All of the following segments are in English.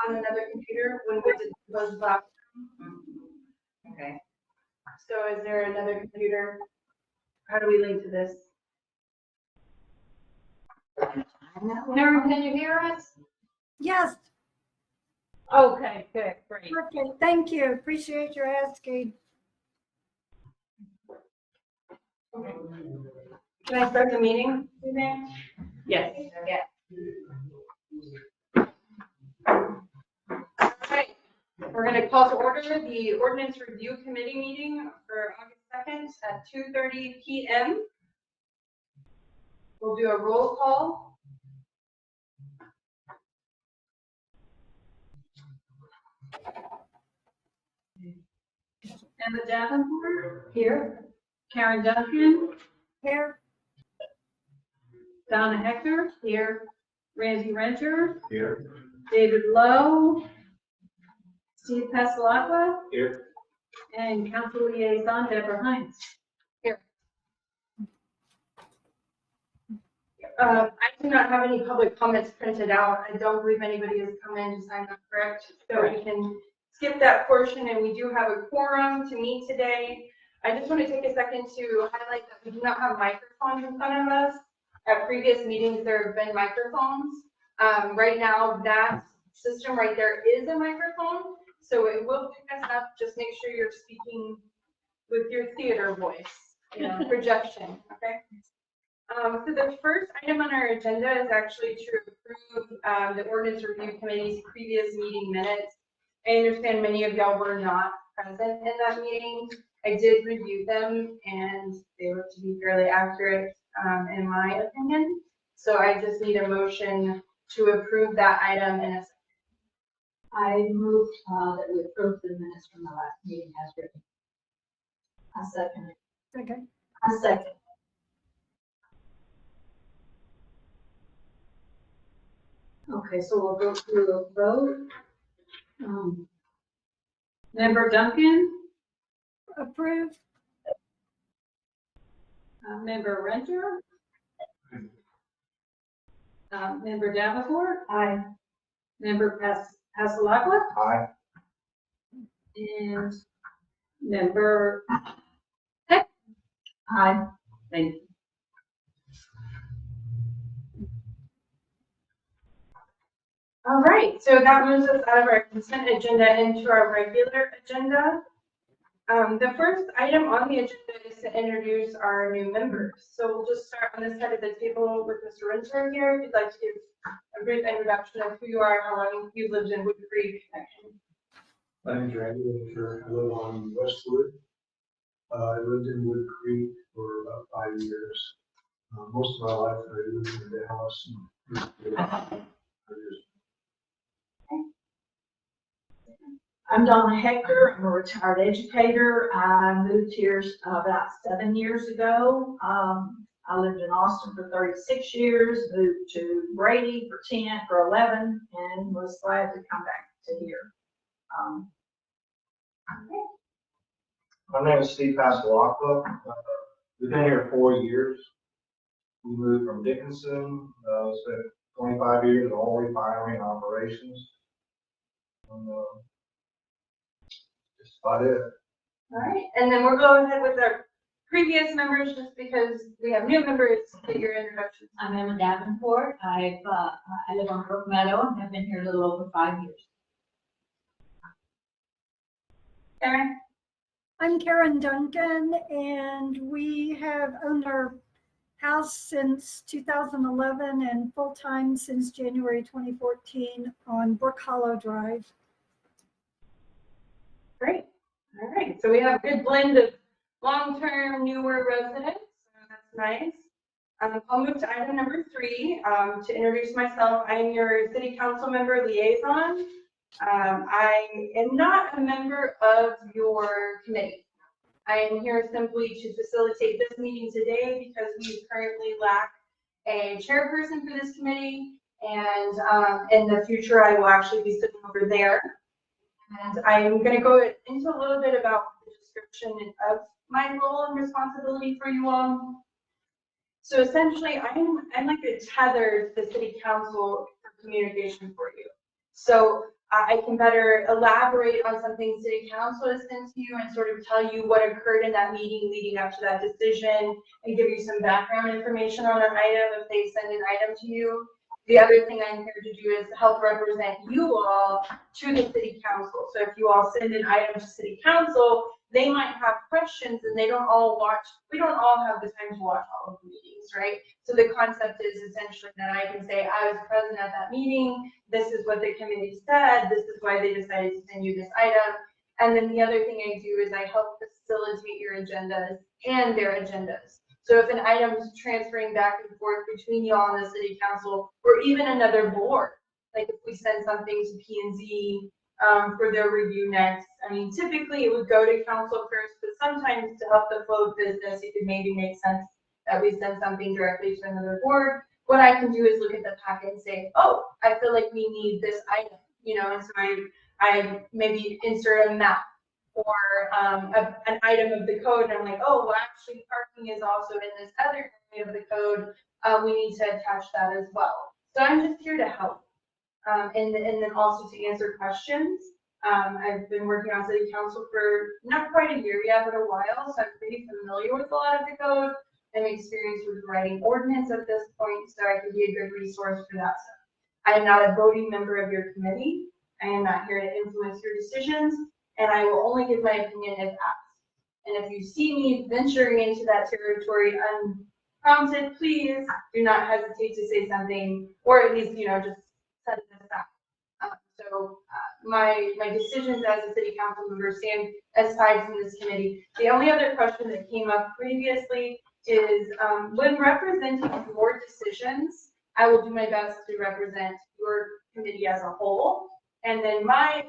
on another computer when we did those last. Okay. So is there another computer? How do we link to this? Karen, can you hear us? Yes, Okay, good, great. perfect. Thank you. Appreciate your asking. Okay. Can I start the meeting, Suzanne? Yes. Yeah. Okay, we're going to call to order the Ordinance Review Committee meeting for August 2nd at 2:30 p.m. We'll do a roll call. Emma Davenport, Here. Karen Duncan, Here, Donna Hector, Here. Randy Renter, Here. David Lowe, Steve Passalacqua, Here. and Council Liaison Deborah Hines. I do not have any public comments printed out. I don't believe anybody has come in to sign up, correct? So we can skip that portion, and we do have a quorum to meet today. I just want to take a second to highlight that we do not have microphones in front of us. At previous meetings, there have been microphones. Right now, that system right there is a microphone, so it will pick us up. Just make sure you're speaking with your theater voice, projection, okay? So the first item on our agenda is actually to approve the Ordinance Review Committee's previous meeting minutes. I understand many of y'all were not present in that meeting. I did review them, and they look to be fairly accurate, in my opinion. So I just need a motion to approve that item in a second. I move that we approve the minutes from the last meeting as written. I second it. okay. I second. Okay, so we'll go through a vote. Member Duncan, Approved. Member Renter, Member Davenport, Aye. Member Passalacqua, Aye. and Member, Aye. thank you. All right, so that moves us out of our consent agenda into our regular agenda. The first item on the agenda is to introduce our new members. So we'll just start on this side of the table with Mr. Renter here. If you'd like to give a brief introduction of who you are, how long you've lived in Wood Creek. My name's Randy Winter. I live on Westwood. I lived in Wood Creek for about 5 years. Most of my life I lived in Dallas. I'm Donna Hector. I'm a retired educator. I moved here about 7 years ago. I lived in Austin for 36 years, moved to Brady for 10, for 11, and was glad to come back to here. My name is Steve Passalacqua. We've been here 4 years. We moved from Dickinson, spent 25 years in oil refinery operations. Just about it. All right, and then we'll go ahead with our previous members just because we have new members to get your introductions. I'm Emma Davenport. I live on Brook Meadow and have been here a little over 5 years. Karen? I'm Karen Duncan, and we have owned our house since 2011 and full-time since January 2014 on Brook Hollow Drive. Great. All right. So we have a good blend of long-term, newer residents. So that's nice. I'll move to item number 3. To introduce myself, I am your city council member liaison. I am not a member of your committee. I am here simply to facilitate this meeting today because we currently lack a chairperson for this committee. And in the future, I will actually be sitting over there. And I'm going to go into a little bit about the description of my role and responsibility for you all. So essentially, I'm like a tether to the city council for communication for you. So I can better elaborate on something city council has sent to you and sort of tell you what occurred in that meeting leading up to that decision and give you some background information on an item if they send an item to you. The other thing I'm here to do is help represent you all to the city council. So if you all send an item to city council, they might have questions and we don't all have the time to watch all of the meetings, right? So the concept is essentially that I can say, I was present at that meeting, this is what the committee said, this is why they decided to send you this item. And then the other thing I do is I help facilitate your agendas and their agendas. So if an item is transferring back and forth between y'all and the city council, or even another board, like if we send something to P&Z for their review next, I mean, typically it would go to council first, but sometimes to help the flow of business, it could maybe make sense that we send something directly to another board. What I can do is look at the packet and say, oh, I feel like we need this item, and so I maybe insert a map or an item of the code, and I'm like, oh, well, actually parking is also in this other area of the code. We need to attach that as well. So I'm just here to help, and then also to answer questions. I've been working on city council for not quite a year yet, but a while, so I'm pretty familiar with a lot of the code. I'm experienced with writing ordinance at this point, so I can be a good resource for that stuff. I am not a voting member of your committee. I am not here to influence your decisions, and I will only give my opinion if asked. And if you see me venturing into that territory unprompted, please do not hesitate to say something, or at least, just set it aside. My decisions as a city council member stand aside from this committee. The only other question that came up previously is when representing your decisions, I will do my best to represent your committee as a whole. And then my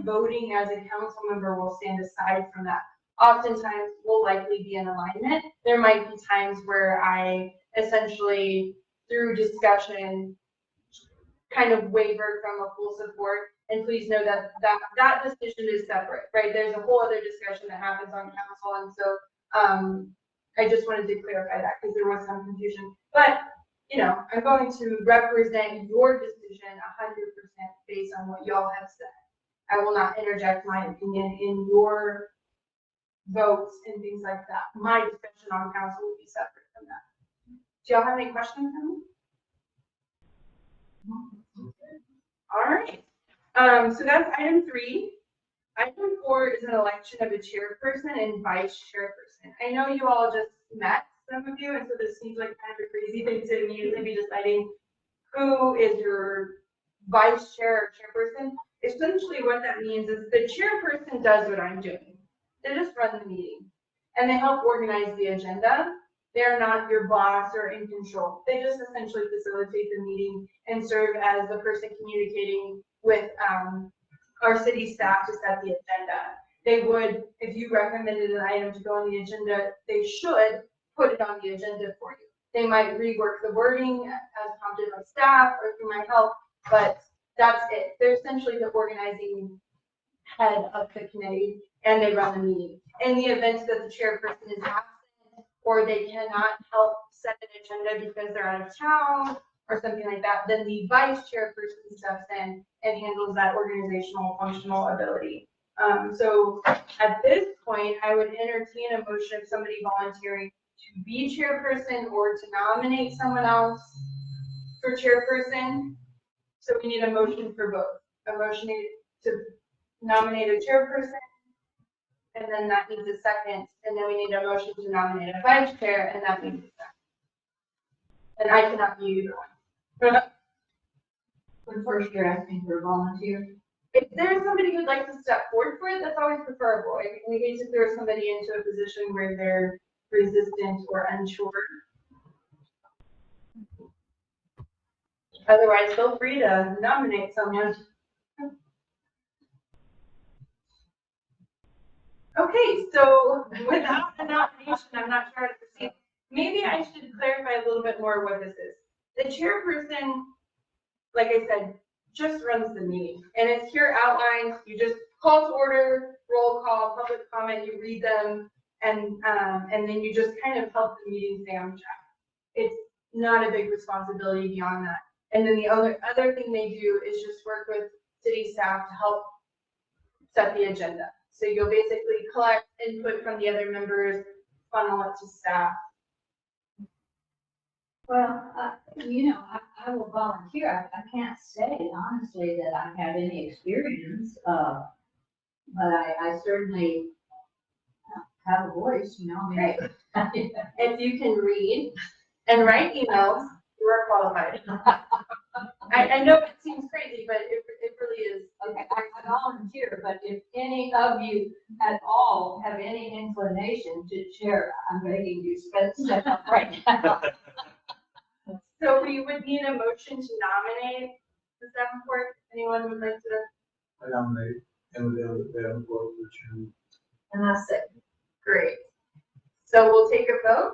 voting as a council member will stand aside from that. Oftentimes will likely be in alignment. There might be times where I essentially, through discussion, kind of waver from a full support. And please know that decision is separate, right? There's a whole other discussion that happens on council. And so I just wanted to clarify that because there was some confusion. But, I'm going to represent your decision 100% based on what y'all have said. I will not interject my opinion in your votes and things like that. My discussion on council will be separate from that. Do y'all have any questions for me? All right. So that's item 3. Item 4 is an election of a chairperson and vice chairperson. I know you all just met, some of you, and so this seems like kind of a crazy thing to immediately be deciding who is your vice chair or chairperson. Essentially what that means is the chairperson does what I'm doing. They just run the meeting and they help organize the agenda. They're not your boss or in control. They just essentially facilitate the meeting and serve as the person communicating with our city staff to set the agenda. They would, if you recommended an item to go on the agenda, they should put it on the agenda for you. They might rework the wording as prompted by staff or through my help, but that's it. They're essentially the organizing head of the committee and they run the meeting. In the event that the chairperson is absent or they cannot help set an agenda because they're out of town or something like that, then the vice chairperson steps in and handles that organizational functional ability. So at this point, I would entertain a motion of somebody volunteering to be chairperson or to nominate someone else for chairperson. So we need a motion for both. A motion to nominate a chairperson, and then that needs a second, and then we need a motion to nominate a vice chair, and that needs a second. And I cannot be either one. When first you're asking for a volunteer. If there's somebody who'd like to step forward for it, that's always preferable. We hate to throw somebody into a position where they're resistant or unsure. Otherwise, feel free to nominate someone. Okay, so without a nomination, I'm not sure how to proceed. Maybe I should clarify a little bit more what this is. The chairperson, like I said, just runs the meeting, and it's here outlined. You just call to order, roll call, public comment, you read them, and then you just kind of help the meeting stay on track. It's not a big responsibility beyond that. And then the other thing they do is just work with city staff to help set the agenda. So you'll basically collect input from the other members, funnel it to staff. Well, I will volunteer. I can't say honestly that I have any experience, but I certainly have a voice, I mean. Great. If you can read and write emails, you are qualified. I know it seems crazy, but it really is. Okay, I volunteer, but if any of you at all have any inclination to chair, I'm begging you, step up right now. So we would need a motion to nominate the Davenport. Anyone would like to? I nominate Emma Davenport for chairman. And I said, Great. So we'll take a vote.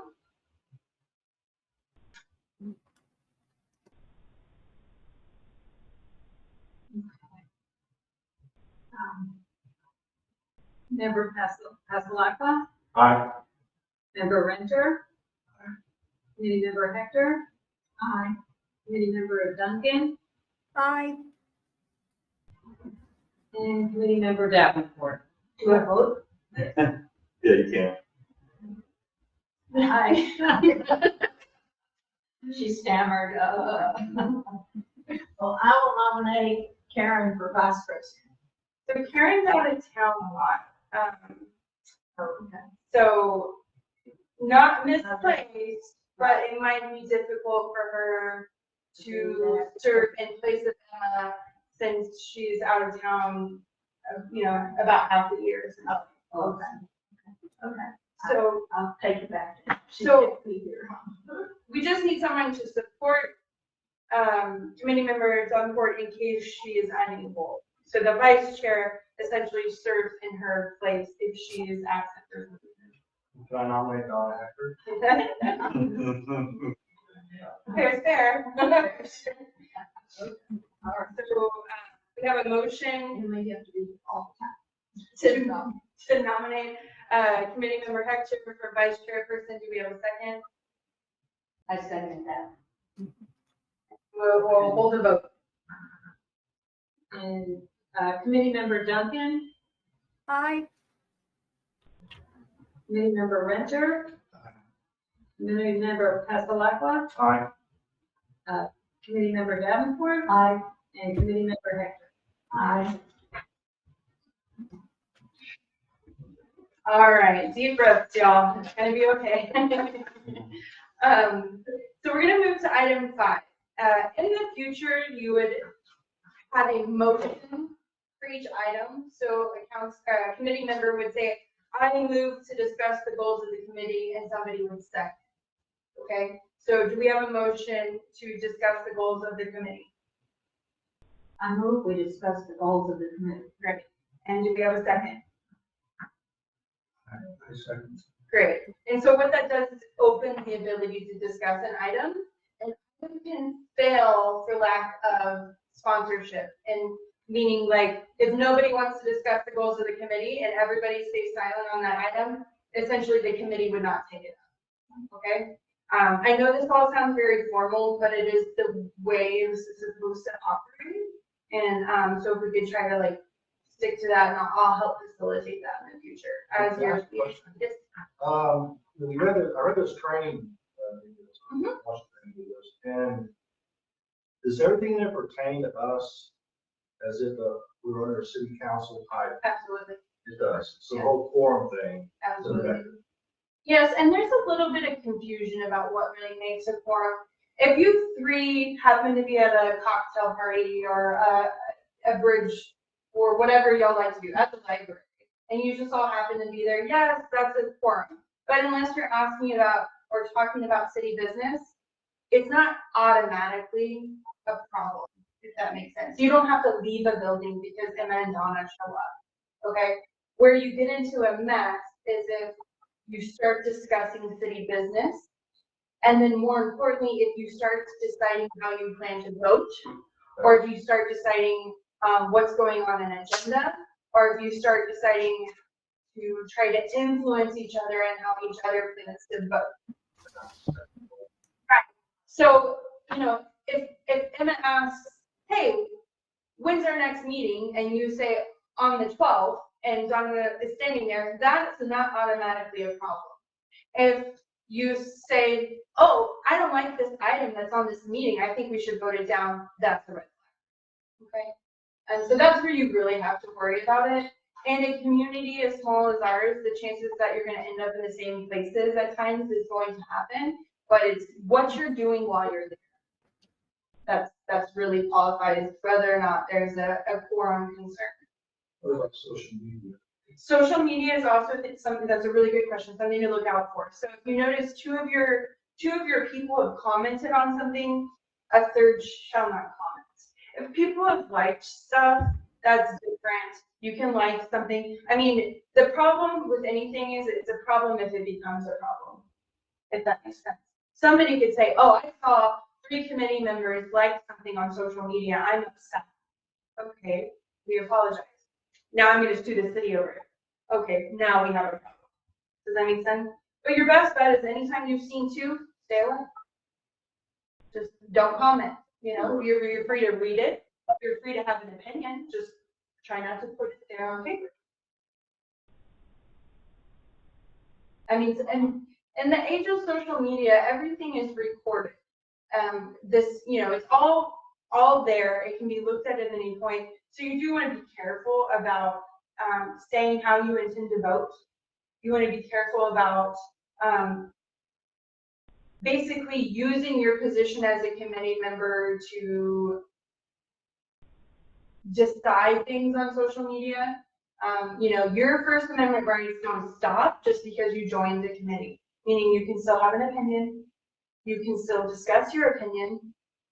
Member Passalacqua, Aye. Member Renter, Committee Member Hector, aye. Committee Member Duncan, Aye. and Committee Member Davenport. Do I vote? Yeah, you can. Aye. She stammered, Well, I will nominate Karen for vice president. So Karen's out of town a lot. Okay. So not misplaced, but it might be difficult for her to serve in place of Emma since she's out of town, about half the year. Okay. Okay. So I'll take it back. She So- can't be here. we just need someone to support committee member Davenport in case she is unable. So the vice chair essentially serves in her place if she is absent or Can I nominate Donna Hector? something. Fair's fair. So we have a motion And we have to do it all to nominate committee member Hector for vice chairperson. Do we have a second? I second that. We'll hold a vote. And Committee Member Duncan, Aye. Committee Member Renter, Committee Member Passalacqua, Aye. Committee Member Davenport, Aye. and Committee Member Hector. Aye. All right, deep breaths, y'all. It's gonna be okay. So we're gonna move to item 5. In the future, you would have a motion for each item. So committee member would say, I move to discuss the goals of the committee, and somebody would second. Okay, so do we have a motion to discuss the goals of the committee? I move we discuss the goals of the committee. Great. And do we have a second? I second. Great. And so what that does is open the ability to discuss an item, and it can fail for lack of sponsorship. And meaning, like, if nobody wants to discuss the goals of the committee and everybody stays silent on that item, essentially the committee would not take it up. Okay? I know this all sounds very formal, but it is the way it's supposed to operate. And so if we could try to stick to that, and I'll help facilitate that in the future as Can I your ask a question? yes. I read this training, Mhm. watched the training videos, and does everything there pertain to us as if we were under a city council type? Absolutely. It does. So the Yeah. whole quorum thing. Absolutely. Yes, and there's a little bit of confusion about what really makes a quorum. If you 3 happen to be at a cocktail party or a bridge or whatever y'all like to do at the library, and you just all happen to be there, yes, that's a quorum. But unless you're asking about or talking about city business, it's not automatically a problem, if that makes sense. You don't have to leave a building because Emma and Donna show up, okay? Where you get into a mess is if you start discussing city business, and then more importantly, if you start deciding how you plan to vote, or if you start deciding what's going on in agenda, or if you start deciding to try to influence each other and how each other plans to vote. Right. So, if Emma asks, hey, when's our next meeting? And you say on the 12th, and Donna is standing there, that's not automatically a problem. If you say, oh, I don't like this item that's on this meeting, I think we should vote it down, that's a red flag. Okay? And so that's where you really have to worry about it. And a community as small as ours, the chances that you're gonna end up in the same places at times is going to happen, but it's what you're doing while you're there. That's really qualified as whether or not there's a quorum concern. What about social media? Social media is also something that's a really good question, something to look out for. So if you notice two of your people have commented on something, a third shall not comment. If people have liked stuff, that's different. You can like something. I mean, the problem with anything is it's a problem if it becomes a problem, if that makes sense. Somebody could say, oh, I saw 3 committee members like something on social media, I'm upset. Okay, we apologize. Now I'm gonna sue the city over it. Okay, now we have a problem. Does that make sense? But your best bet is anytime you've seen 2, stay away. Just don't comment. You know, you're free to read it. You're free to have an opinion. Just try not to put it there on paper. I mean, and in the age of social media, everything is recorded. This, you know, it's all there. It can be looked at any point. So you do want to be careful about saying how you intend to vote. You want to be careful about basically using your position as a committee member to decide things on social media. You know, your First Amendment rights don't stop just because you joined the committee, meaning you can still have an opinion, you can still discuss your opinion,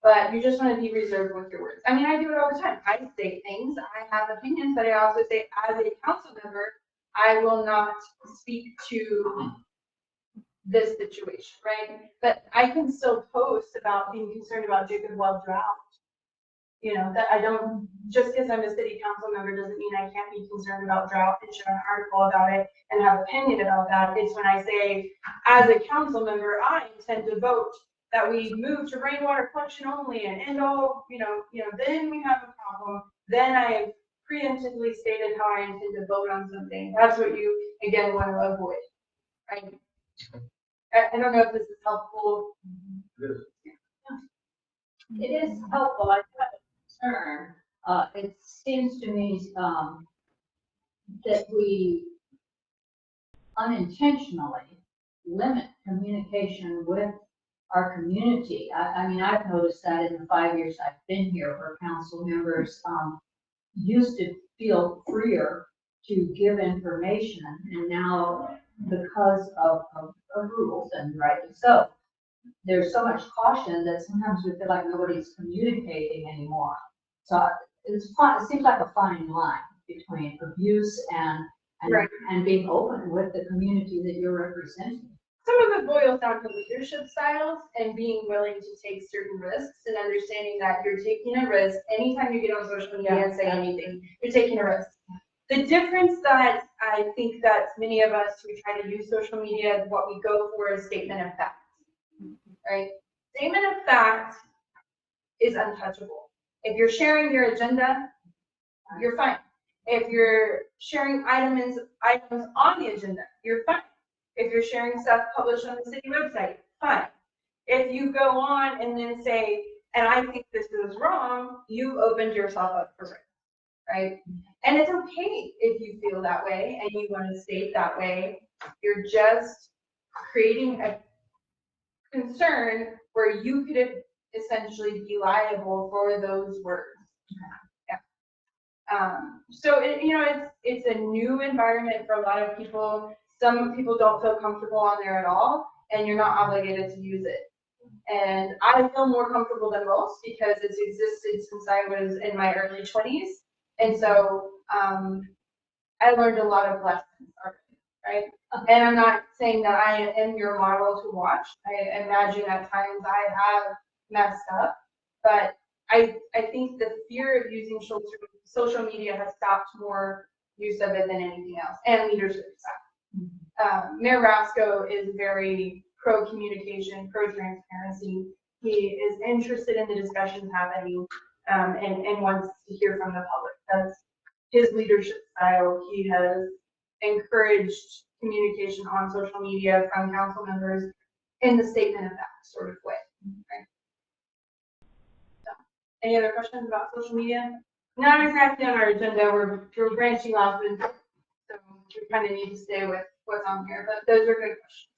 but you just want to be reserved with your words. I mean, I do it all the time. I say things, I have opinions, but I also say as a council member, I will not speak to this situation, right? But I can still post about being concerned about Jacob Well drought. You know, that I don't, just because I'm a city council member doesn't mean I can't be concerned about drought and share an article about it and have opinion about that. It's when I say, as a council member, I intend to vote that we move to rainwater collection only and end all, then we have a problem. Then I have preemptively stated how I intend to vote on something. That's what you, again, want to avoid, right? I don't know if this is helpful. It is helpful. I have a concern. It seems to me that we unintentionally limit communication with our community. I mean, I've noticed that in the 5 years I've been here, where council members used to feel freer to give information, and now because of rules, and rightly so, there's so much caution that sometimes we feel like nobody's communicating anymore. So it seems like a fine line between abuse and being open with the community that you're representing. Some of it boils down to leadership styles and being willing to take certain risks and understanding that you're taking a risk anytime you get on social media and say anything, you're taking a risk. The difference that I think that many of us who try to use social media, what we go for is statement of fact, right? Statement of fact is untouchable. If you're sharing your agenda, you're fine. If you're sharing items on the agenda, you're fine. If you're sharing stuff published on the city website, fine. If you go on and then say, and I think this is wrong, you've opened yourself up for risk, right? And it's okay if you feel that way and you want to state that way. You're just creating a concern where you could essentially be liable for those words. So it's a new environment for a lot of people. Some people don't feel comfortable on there at all, and you're not obligated to use it. And I feel more comfortable than most because it's existed since I was in my early 20s. And so I learned a lot of lessons, right? And I'm not saying that I am your model to watch. I imagine at times I have messed up, but I think the fear of using social media has stopped more use of it than anything else, and leadership stuff. Mayor Rasco is very pro-communication, pro-transparency. He is interested in the discussions happening. and wants to hear from the public. That's his leadership style. He has encouraged communication on social media from council members in the statement of that sort of way. Okay. So, any other questions about social media? Not exactly on our agenda. We're branching off, and so we kind of need to stay with what's on here. But those are good questions.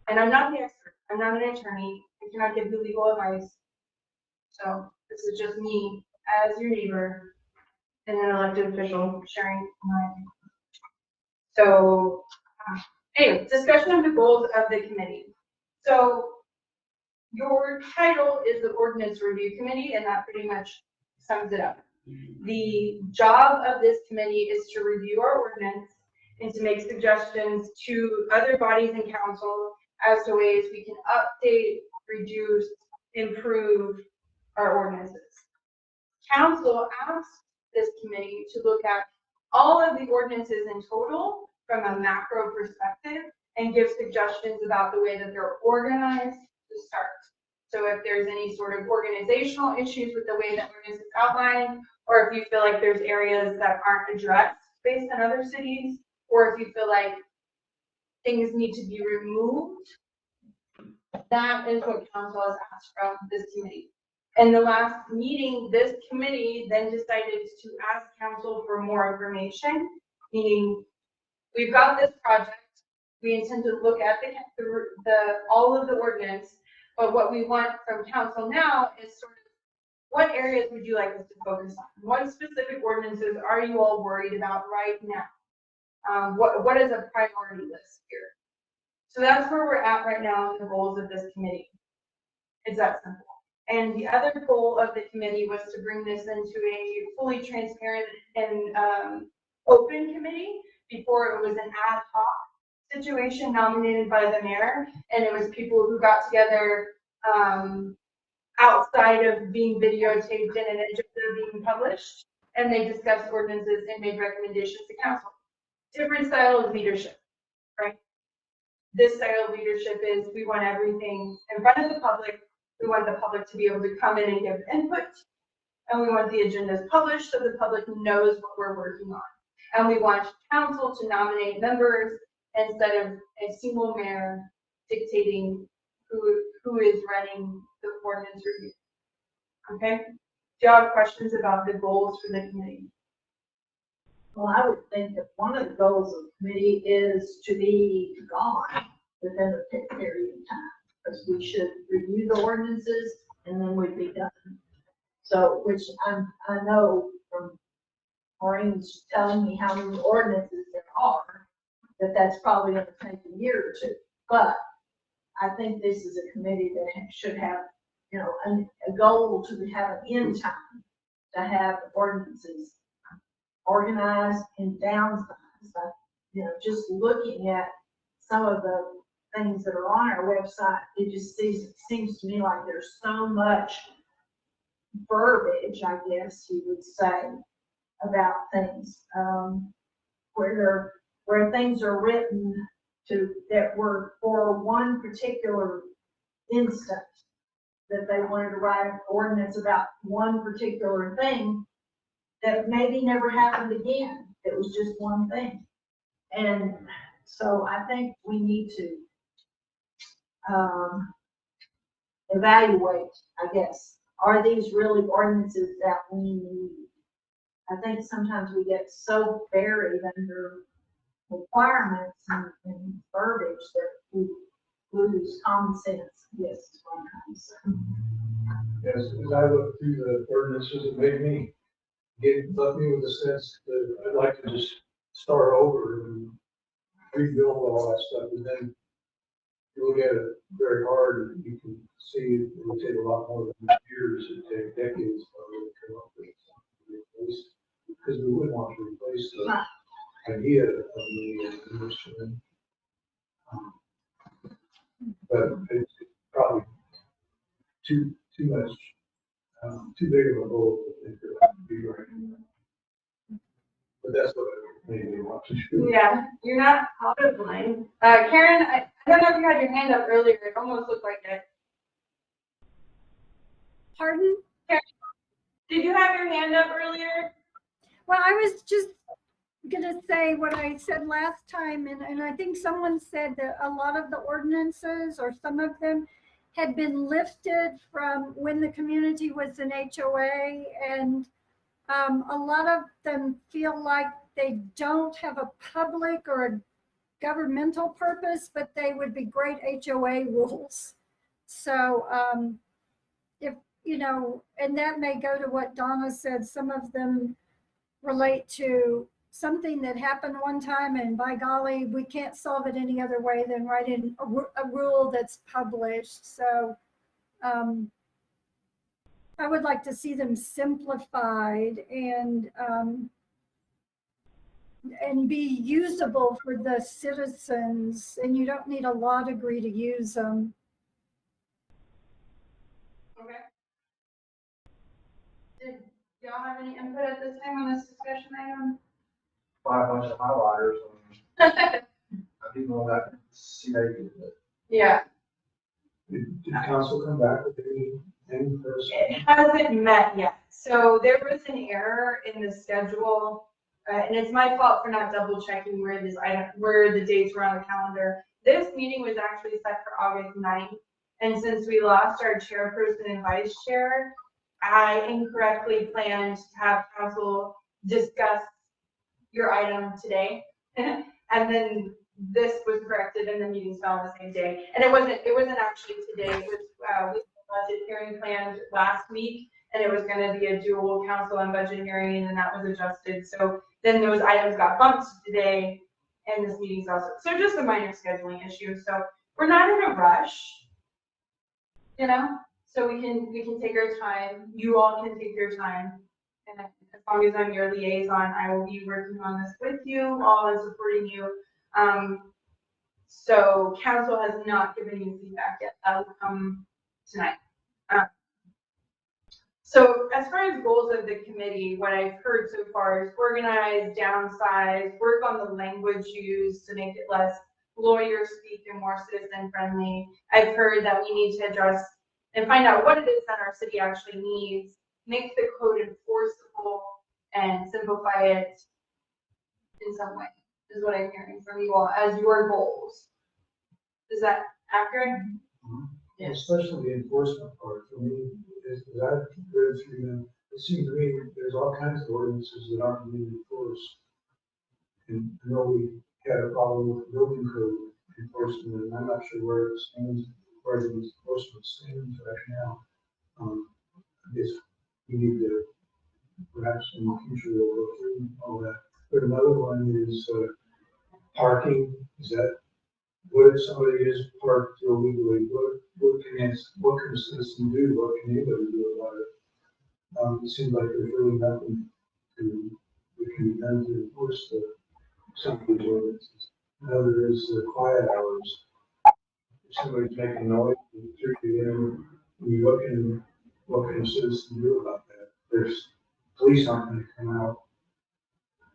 And I'm not the expert. I'm not an attorney. I cannot give you legal advice. So this is just me as your neighbor and an elected official sharing my. So anyway, discussion of the goals of the committee. So your title is the Ordinance Review Committee, and that pretty much sums it up. The job of this committee is to review our ordinance and to make suggestions to other bodies and council as to ways we can update, reduce, improve our ordinances. Council asked this committee to look at all of the ordinances in total from a macro perspective and give suggestions about the way that they're organized to start. So if there's any sort of organizational issues with the way that ordinance is outlined, or if you feel like there's areas that aren't addressed based on other cities, or if you feel like things need to be removed, that is what council has asked from this committee. In the last meeting, this committee then decided to ask council for more information, meaning we've got this project, we intend to look at all of the ordinance, but what we want from council now is sort of what areas would you like us to focus on? What specific ordinances are you all worried about right now? What is a priority list here? So that's where we're at right now in the goals of this committee. It's that simple. And the other goal of the committee was to bring this into a fully transparent and open committee. Before it was an ad hoc situation nominated by the mayor, and it was people who got together outside of being videotaped and an agenda being published, and they discussed ordinances and made recommendations to council. Different style of leadership, right? This style of leadership is we want everything in front of the public. We want the public to be able to come in and give input, and we want the agendas published so the public knows what we're working on. And we want council to nominate members instead of a single mayor dictating who is running the ordinance review. Okay? Do you have questions about the goals for the committee? Well, I would think that one of the goals of the committee is to be gone within a fixed period of time. Because we should review the ordinances and then we'd be done. So, which I know from Maureen's telling me how many ordinances there are, that's probably going to take a year or two. But I think this is a committee that should have, you know, a goal to have an end time, to have ordinances organized and downsized. You know, just looking at some of the things that are on our website, it just seems to me like there's so much verbiage, I guess you would say, about things, where things are written that were for one particular instance, that they wanted to write an ordinance about one particular thing that maybe never happened again. It was just one thing. And so I think we need to evaluate, I guess, are these really ordinances that we need? I think sometimes we get so buried under requirements and verbiage that we lose common sense. Yes, sometimes. Yes, as I look through the ordinances, it made me left me with a sense that I'd like to just start over and rebuild all that stuff. And then you look at it very hard, and you can see it will take a lot more than years. It take decades probably to come up with something to replace, because we wouldn't want to replace the idea of the industry. But it's probably too much, too big of a goal to think that would be right. But that's what I maybe want to do. Yeah, you're not out of line. Karen, I don't know if you had your hand up earlier. It almost looked like it. Pardon? Did you have your hand up earlier? Well, I was just gonna say what I said last time, and I think someone said that a lot of the ordinances, or some of them, had been lifted from when the community was an HOA, and a lot of them feel like they don't have a public or a governmental purpose, but they would be great HOA rules. So if, and that may go to what Donna said, some of them relate to something that happened one time, and by golly, we can't solve it any other way than writing a rule that's published. So I would like to see them simplified and be usable for the citizens, and you don't need a law degree to use them. Okay. Did y'all have any input at this time on this discussion item? Buy a bunch of highlighters and I didn't know that CID. Yeah, Did council come back with any first? it hasn't met yet. So there was an error in the schedule, and it's my fault for not double checking where the dates were on the calendar. This meeting was actually set for August 9th, and since we lost our chairperson and vice chair, I incorrectly planned to have council discuss your item today. And then this was corrected and the meeting fell on the same day. And it wasn't actually today. It was, we had a budget hearing planned last week, and it was gonna be a dual council and budget hearing, and then that was adjusted. So then those items got bumped today, and this meeting's also, so just a minor scheduling issue. So we're not in a rush, so we can take our time. You all can take your time. And as long as I'm your liaison, I will be working on this with you all and supporting you. So council has not given me feedback yet. That will come tonight. So as far as goals of the committee, what I've heard so far is organize, downsize, work on the language used to make it less lawyer speak and more citizen friendly. I've heard that we need to address and find out what it is that our city actually needs, make the code enforceable, and simplify it in some way, is what I'm hearing from you all as your goals. Is that accurate? Yes. Especially the enforcement part, for me, is that I've read through them, it seems to me there's all kinds of ordinances that aren't being enforced. And I know we had a problem with building code enforcement, and I'm not sure where it stands, where the enforcement stands right now. I guess we need to, perhaps in the future, we'll go through all that. But another one is parking. Is that, what if somebody is parked illegally? What can a citizen do? What can anybody do about it? It seems like there's really nothing that can be done to enforce some of these ordinances. Another is quiet hours. If somebody's making noise, when you look in, what can a citizen do about that? There's police aren't going to come out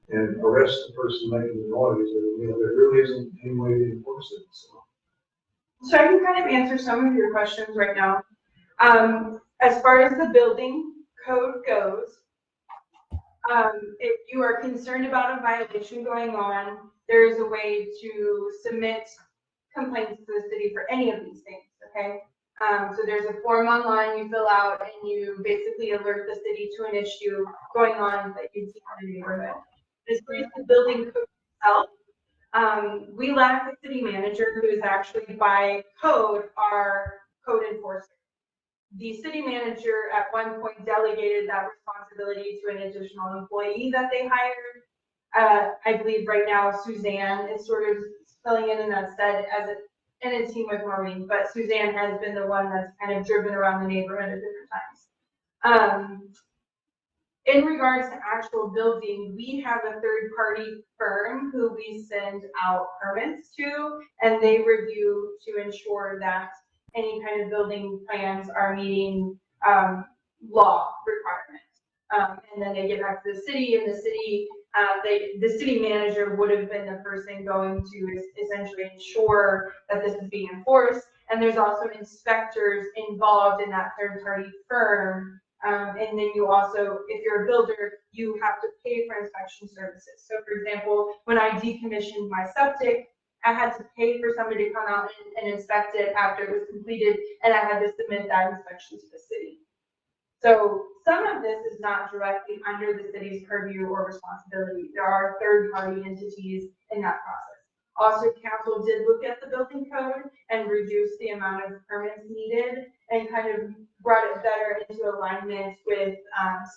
and arrest the person making the noise, or, there really isn't any way to enforce it, So I can kind of answer some of your questions right now. As far as the building code goes, if you are concerned about a violation going on, there is a way to submit complaints to the city for any of these things, okay? So there's a form online you fill out, and you basically alert the city to an issue going on that you see in the neighborhood. As far as the building code itself, we lack a city manager who is actually by code our code enforcer. The city manager at one point delegated that responsibility to an additional employee that they hired. I believe right now Suzanne is sort of filling in that stead in a team with Maureen, but Suzanne has been the one that's kind of driven around the neighborhood at different times. In regards to actual building, we have a third-party firm who we send out permits to, and they review to ensure that any kind of building plans are meeting law requirements. And then they get back to the city, and the city manager would have been the person going to essentially ensure that this is being enforced. And there's also inspectors involved in that third-party firm And then you also, if you're a builder, you have to pay for inspection services. So for example, when I decommissioned my septic, I had to pay for somebody to come out and inspect it after it was completed, and I had to submit that inspection to the city. So some of this is not directly under the city's purview or responsibility. There are third-party entities in that process. Also, council did look at the building code and reduce the amount of permits needed and kind of brought it better into alignment with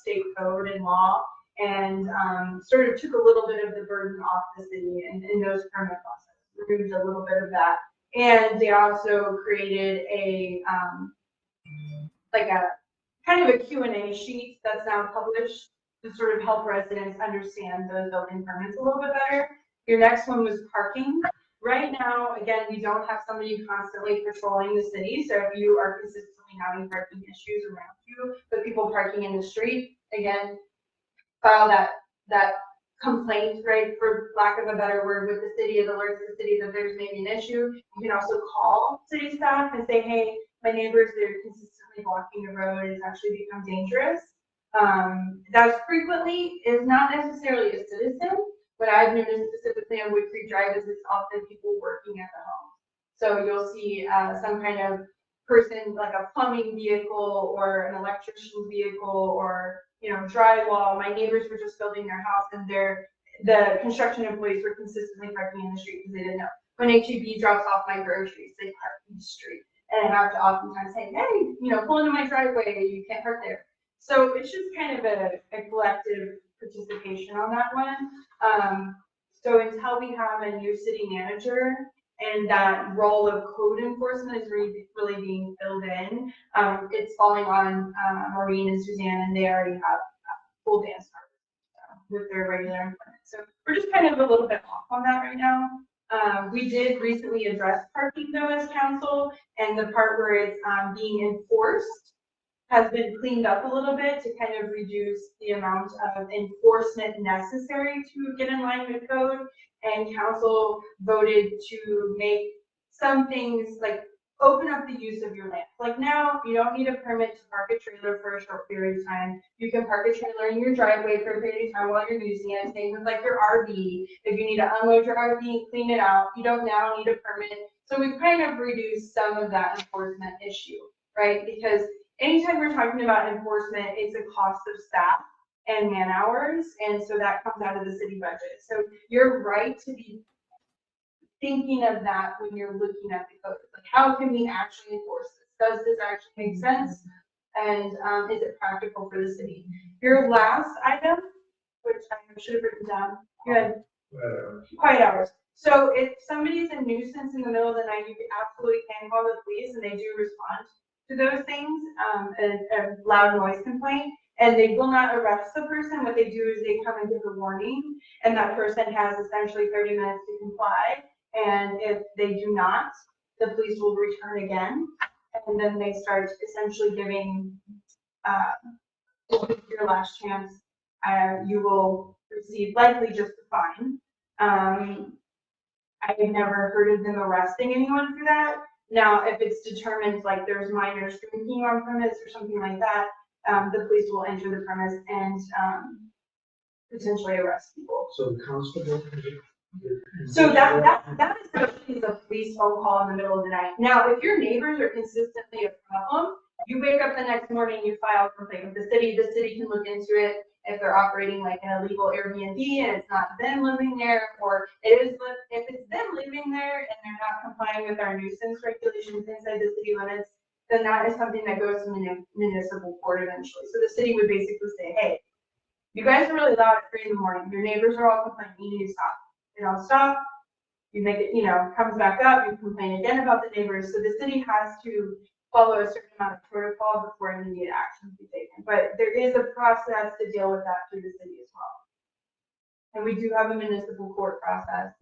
state code and law, and sort of took a little bit of the burden off the city in those permit processes, removed a little bit of that. And they also created a like a kind of a Q&A sheet that's now published to sort of help residents understand those building permits a little bit better. Your next one was parking. Right now, again, we don't have somebody constantly patrolling the city, so if you are consistently having parking issues around you, with people parking in the street, again, file that complaint, right, for lack of a better word, with the city. It alerts the city that there's maybe an issue. You can also call city staff and say, hey, my neighbors, they're consistently blocking the road. It's actually become dangerous. That frequently is not necessarily a citizen. What I've noticed specifically on Wood Creek Drive is it's often people working at the home. So you'll see some kind of person, like a plumbing vehicle or an electrician vehicle or, you know, drywall. My neighbors were just building their house, and the construction employees were consistently parking in the street because they didn't know. When HEB drops off my groceries, they park in the street. And I have to oftentimes say, hey, you know, pull into my driveway, you can't park there. So it's just kind of a collective participation on that one. So until we have a new city manager and that role of code enforcement is really being filled in, it's falling on Maureen and Suzanne, and they already have full dance cards with their regular employment. So we're just kind of a little bit off on that right now. We did recently address parking though as council, and the part where it's being enforced has been cleaned up a little bit to kind of reduce the amount of enforcement necessary to get in line with code. And council voted to make some things like open up the use of your land. Like now, you don't need a permit to park a trailer for a short period of time. You can park a trailer in your driveway for a period of time while you're using it. Same with like your RV. If you need to unload your RV and clean it out, you don't now need a permit. So we've kind of reduced some of that enforcement issue, right? Because anytime we're talking about enforcement, it's a cost of staff and man hours, and so that comes out of the city budget. So you're right to be thinking of that when you're looking at the code. Like, how can we actually enforce this? Does this actually make sense? And is it practical for the city? Your last item, which I should have written down, you had quiet hours. So if somebody's a nuisance in the middle of the night, you absolutely can call the police, and they do respond to those things, a loud noise complaint, and they will not arrest the person. What they do is they come and give a warning, and that person has essentially 30 minutes to comply. And if they do not, the police will return again, and then they start essentially giving your last chance. You will receive likely just a fine. I've never heard of them arresting anyone for that. Now, if it's determined like there's minor drinking on premise or something like that, the police will enter the premise and potentially arrest people. So the constable. So that essentially is a police phone call in the middle of the night. Now, if your neighbors are consistently a problem, you wake up the next morning, you file a complaint with the city can look into it. If they're operating like an illegal Airbnb and it's not them living there, or if it's them living there and they're not complying with our nuisance regulations inside the city limits, then that is something that goes to municipal court eventually. So the city would basically say, hey, you guys are really loud at 3 in the morning. Your neighbors are all complaining. You need to stop. They don't stop. You make it, comes back up. You complain again about the neighbors. So the city has to follow a certain amount of protocol before immediate action be taken. But there is a process to deal with that through the city as well. And we do have a municipal court process.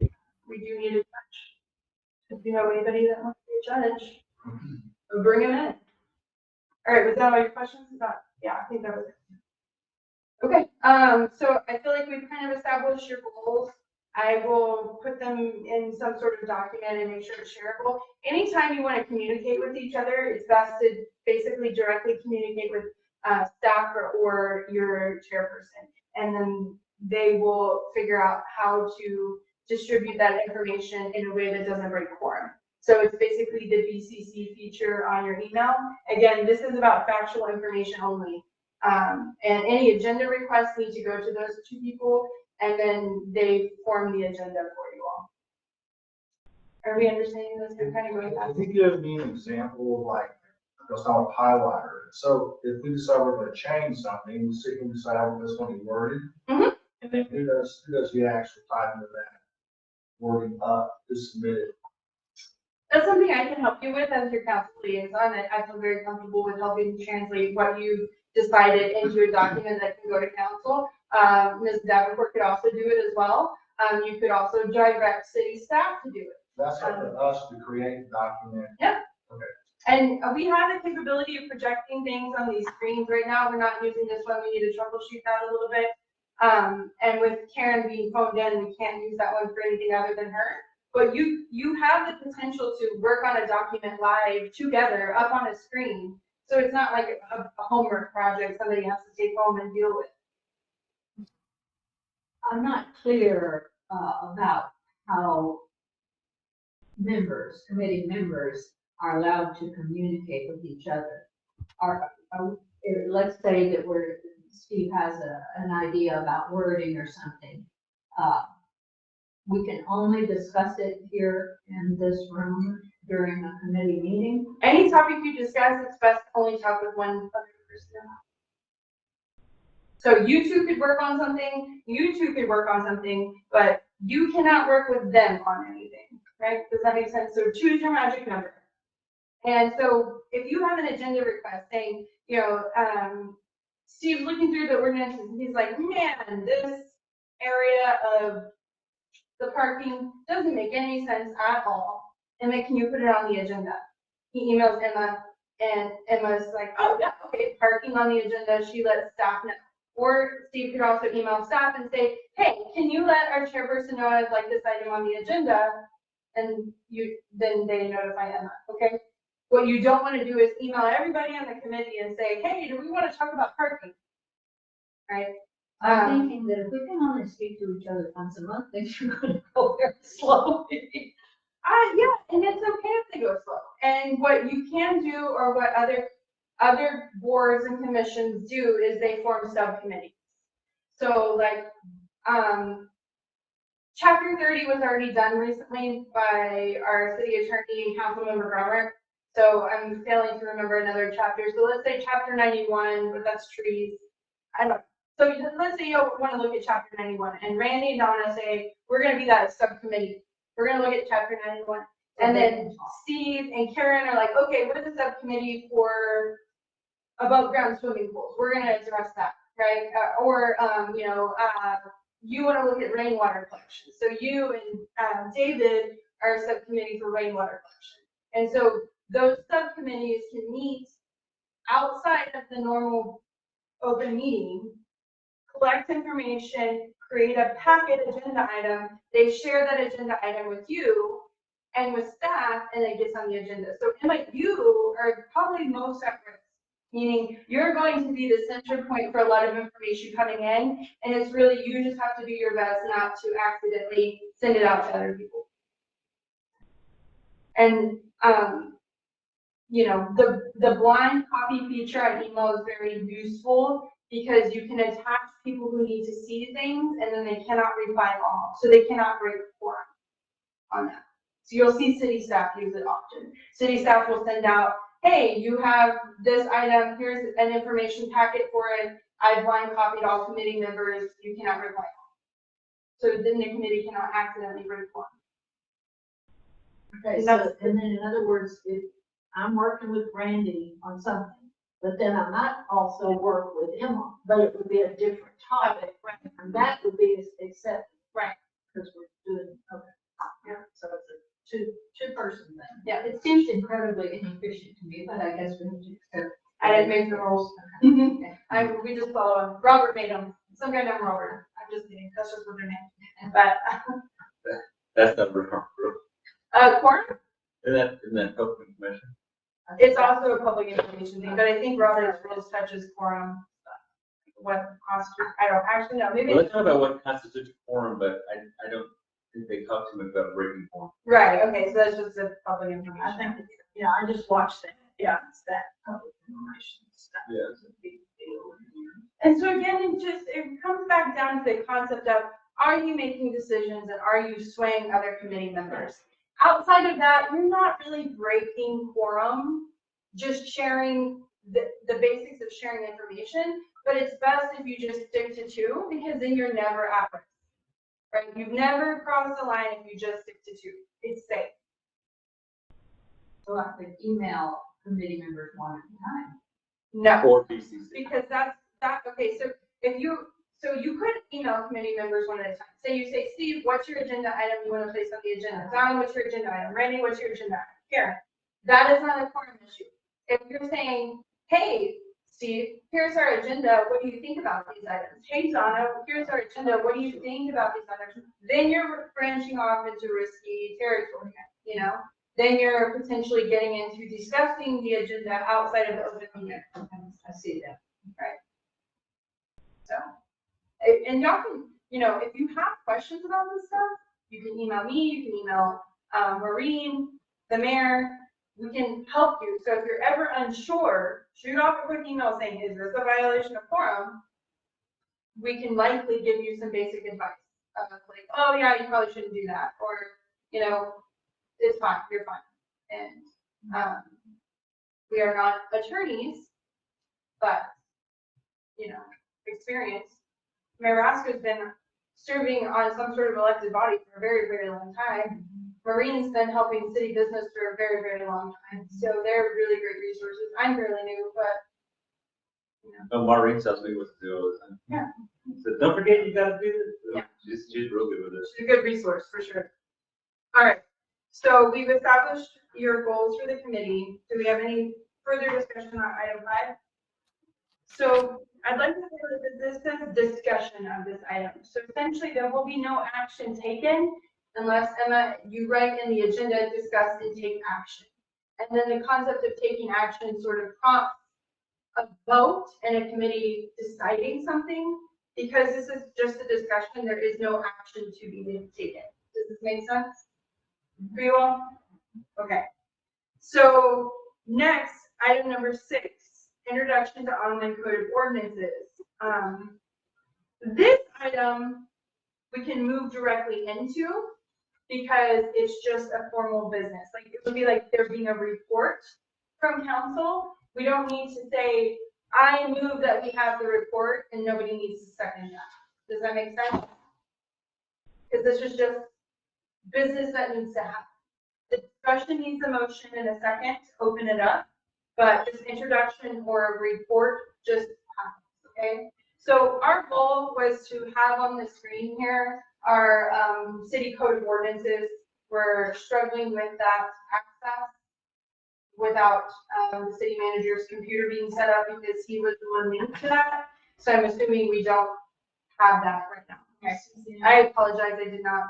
We do need a judge. If you know anybody that wants to be a judge, we'll bring him in. All right, was that all your questions? Yeah, I think that was it. Okay, so I feel like we've kind of established your goals. I will put them in some sort of document and make sure it's shareable. Anytime you want to communicate with each other, it's best to basically directly communicate with staff or your chairperson. And then they will figure out how to distribute that information in a way that doesn't break quorum. So it's basically the BCC feature on your email. Again, this is about factual information only. And any agenda requests need to go to those two people, and then they form the agenda for you all. Are we understanding this? We're kind of going back. I think you give me an example of like, just on a highlighter. So if we decide we're gonna change something, the city can decide how this one is worded. Mhm. And then who does the actual typing of that wording up to submit it? That's something I can help you with as your council liaison. I feel very comfortable with helping translate what you decided into a document that can go to council. Ms. Davenport could also do it as well. You could also direct city staff to do it. That's up to us to create the document. And we have the capability of projecting things on these screens right now. We're not using this one. We need to troubleshoot that a little bit. And with Karen being phoned in, we can't use that one for anything other than her. But you have the potential to work on a document live together up on a screen. So it's not like a homework project somebody has to take home and deal with. I'm not clear about how committee members are allowed to communicate with each other. Let's say that Steve has an idea about wording or something. We can only discuss it here in this room during a committee meeting. Any topic you discuss, it's best to only talk with one other person. So you two could work on something, you two could work on something, but you cannot work with them on anything, right? Does that make sense? So choose your magic number. And so if you have an agenda request saying, Steve's looking through the ordinances and he's like, man, this area of the parking doesn't make any sense at all. Emma, can you put it on the agenda? He emails Emma and Emma's like, oh yeah, okay, parking on the agenda. She lets staff know. Or Steve could also email staff and say, hey, can you let our chairperson know I'd like this item on the agenda? And then they notify Emma, okay? What you don't want to do is email everybody on the committee and say, hey, do we want to talk about parking? Right? I'm thinking that if we can only speak to each other once a month, things are going to go very slowly. Yeah, and it's okay if they go slow. And what you can do, or what other boards and commissions do, is they form subcommittees. So like, chapter 30 was already done recently by our city attorney and councilmember Grummer. So I'm failing to remember another chapter. So let's say chapter 91, but that's trees. I don't know. So let's say you want to look at chapter 91, and Randy and Donna say, we're going to be that subcommittee. We're going to look at chapter 91. And then Steve and Karen are like, okay, we're the subcommittee for above ground swimming pools. We're going to address that, right? You want to look at rainwater collection. So you and David are subcommittee for rainwater collection. And so those subcommittees can meet outside of the normal open meeting, collect information, create a packet agenda item. They share that agenda item with you and with staff, and it gets on the agenda. So Emma, you are probably most at risk, meaning you're going to be the center point for a lot of information coming in, and it's really, you just have to do your best not to accidentally send it out to other people. And the blind copy feature on email is very useful because you can attach people who need to see things, and then they cannot reply all. So they cannot break quorum on that. So you'll see city staff use it often. City staff will send out, hey, you have this item, here's an information packet for it. I blind copied all committee members, you cannot reply all. So then the committee cannot accidentally break quorum. Okay, so, and then in other words, if I'm working with Randy on something, but then I might also work with Emma, but it would be a different topic, Right. and that would be accepted. Right. Because we're doing, okay. Yeah. So it's a two-person thing. Yeah, It seems incredibly inefficient to me, but I guess we have to accept. I didn't make the rules. We just follow them. Robert made them. Some guy named Robert. I'm just kidding. That's just what their name. But That's not real. quorum? Isn't that open commission? It's also a public information thing, but I think Robert's rules touches quorum. What constitutes, I don't actually know, maybe. Well, let's talk about what constitutes a quorum, but I don't think they talk too much about breaking quorum. Right, okay, so that's just a public I information. think, yeah, I just watched that, yeah, it's that public information stuff. Yeah. It's a big deal. And so again, it comes back down to the concept of, are you making decisions and are you swaying other committee members? Outside of that, you're not really breaking quorum, just sharing the basics of sharing information, but it's best if you just stick to two, because then you're never at risk, right? You've never crossed the line if you just stick to two. It's safe. So I could email committee members one at a time. No. Or BCC. Because okay, so you could email committee members one at a time. Say you say, Steve, what's your agenda item you want to place on the agenda? Don, what's your agenda item? Randy, what's your agenda item? Here. That is not a quorum issue. If you're saying, hey, Steve, here's our agenda, what do you think about these items? Hey, Donna, here's our agenda, what do you think about these items? Then you're branching off into risky territory, you know? Then you're potentially getting into discussing the agenda outside of the open meeting. I see that. So, and y'all can, if you have questions about this stuff, you can email me, you can email Maureen, the mayor, we can help you. So if you're ever unsure, shoot off a quick email saying, is this a violation of quorum? We can likely give you some basic advice. Like, oh yeah, you probably shouldn't do that. Or, it's fine, you're fine. And we are not attorneys, but, experience. Mayor Rasko's been serving on some sort of elected body for a very, very long time. Maureen's been helping city business for a very, very long time. So they're really great resources. I'm fairly new, but, Oh, Maureen tells me what to do all the time. Yeah. So don't forget you gotta do this. Yeah. She's real good with this. she's a good resource for sure. All right. So we've established your goals for the committee. Do we have any further discussion on item 5? So I'd like to say that this is discussion of this item. So essentially there will be no action taken unless, Emma, you write in the agenda, discuss and take action. And then the concept of taking action sort of prompts a vote and a committee deciding something. Because this is just a discussion, there is no action to be taken. Does this make sense for you all? Okay. So next, item number 6. Introduction to online code of ordinances. This item we can move directly into because it's just a formal business. Like it would be like there being a report from council. We don't need to say, I move that we have the report and nobody needs to second that. Does that make sense? Because this is just business that needs to happen. The discussion needs a motion in a second to open it up. But this introduction or a report just happens, okay? So our goal was to have on the screen here our city code of ordinances. We're struggling with that access without the city manager's computer being set up because he was the one linked to that. So I'm assuming we don't have that right now. Okay. I apologize, I did not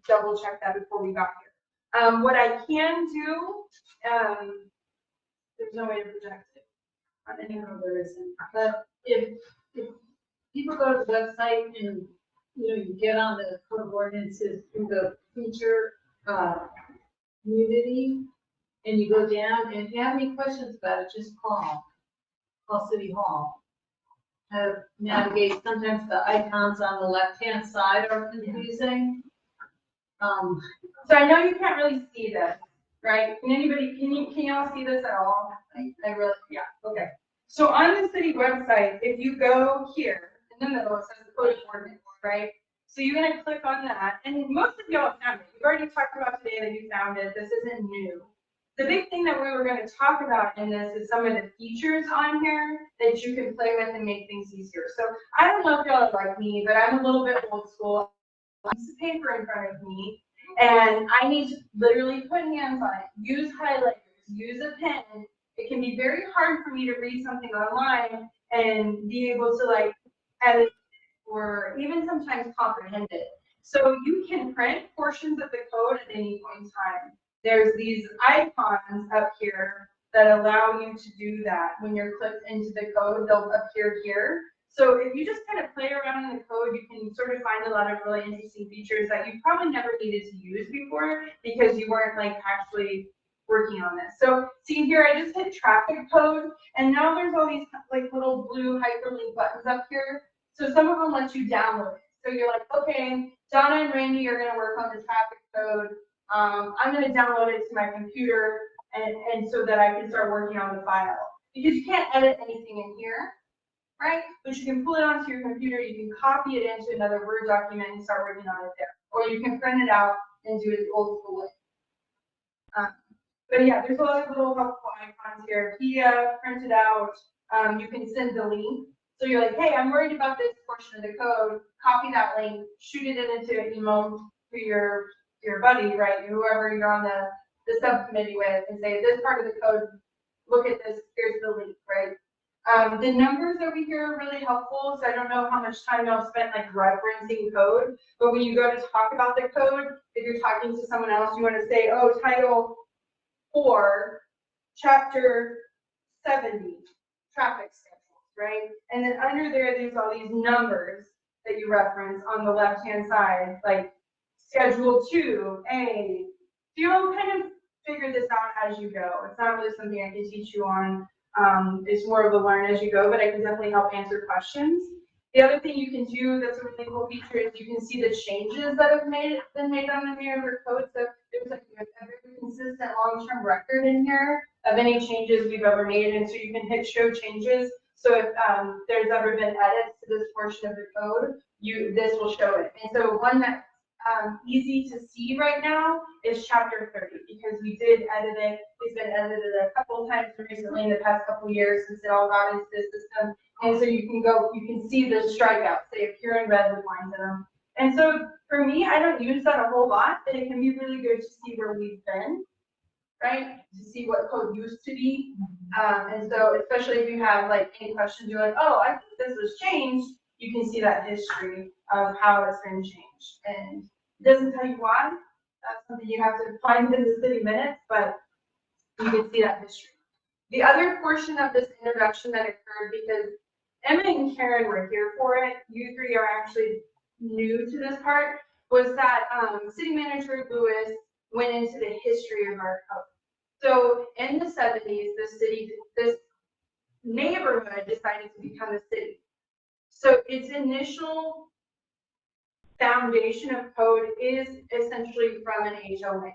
double check that before we got here. What I can do, there's no way to project it on any of There isn't. But if people go to the website and, you get on the code of ordinances through the feature, community, and you go down, and if you have any questions about it, just call City Hall. Navigate, sometimes the icons on the left-hand side are confusing. So I know you can't really see this, right? Can y'all see this at all? I really, yeah, okay. So on the city website, if you go here, in the middle, it says code of ordinance, right? So you're gonna click on that, and most of y'all have found it. We've already talked about today that you found it. This isn't new. The big thing that we were gonna talk about in this is some of the features on here that you can play with and make things easier. So I don't know if y'all are like me, but I'm a little bit old school. I have a piece of paper in front of me, and I need to literally put hands on it, use highlighters, use a pen. It can be very hard for me to read something online and be able to like edit or even sometimes comprehend it. So you can print portions of the code at any point in time. There's these icons up here that allow you to do that. When you're clicked into the code, they'll appear here. So if you just kind of play around in the code, you can sort of find a lot of really interesting features that you probably never needed to use before because you weren't like actually working on this. So see here, I just hit traffic code, and now there's all these like little blue hyperlink buttons up here. So some of them let you download it. So you're like, okay, Donna and Randy are gonna work on the traffic code. I'm gonna download it to my computer and so that I can start working on the file. Because you can't edit anything in here, right? But you can pull it onto your computer, you can copy it into another Word document and start working on it there. Or you can print it out and do it the old school way. But yeah, there's a lot of little helpful icons here. PDF, print it out. You can send the link. So you're like, hey, I'm worried about this portion of the code. Copy that link, shoot it into an email to your buddy, right? Whoever you're on the subcommittee with, and say, this part of the code, look at this, here's the link, right? The numbers over here are really helpful. So I don't know how much time y'all spent like referencing code, but when you go to talk about the code, if you're talking to someone else, you want to say, oh, title 4, chapter 70, traffic schedules, right? And then under there, there's all these numbers that you reference on the left-hand side, like schedule 2A. So you'll kind of figure this out as you go. It's not really something I can teach you on. It's more of a learn as you go, but I can definitely help answer questions. The other thing you can do that's a really cool feature is you can see the changes that have been made on the mirror code. So there's like a very consistent long-term record in here of any changes we've ever made, and so you can hit show changes. So if there's ever been edits to this portion of the code, this will show it. And so one that's easy to see right now is chapter 30 because we did edit it. It's been edited a couple of times recently in the past couple of years since it all got into the system. And so you can see the strikeouts. They appear in red with lines in them. And so for me, I don't use that a whole lot, but it can be really good to see where we've been, right? To see what code used to be. And so especially if you have like any questions, you're like, oh, I think this was changed. You can see that history of how it's been changed. And it doesn't tell you why. That's something you have to find in the city minutes, but you can see that history. The other portion of this introduction that occurred, because Emma and Karen were here for it, you three are actually new to this part, was that City Manager Lewis went into the history of our code. So in the 70s, this neighborhood decided to become a city. So its initial foundation of code is essentially from an HOA.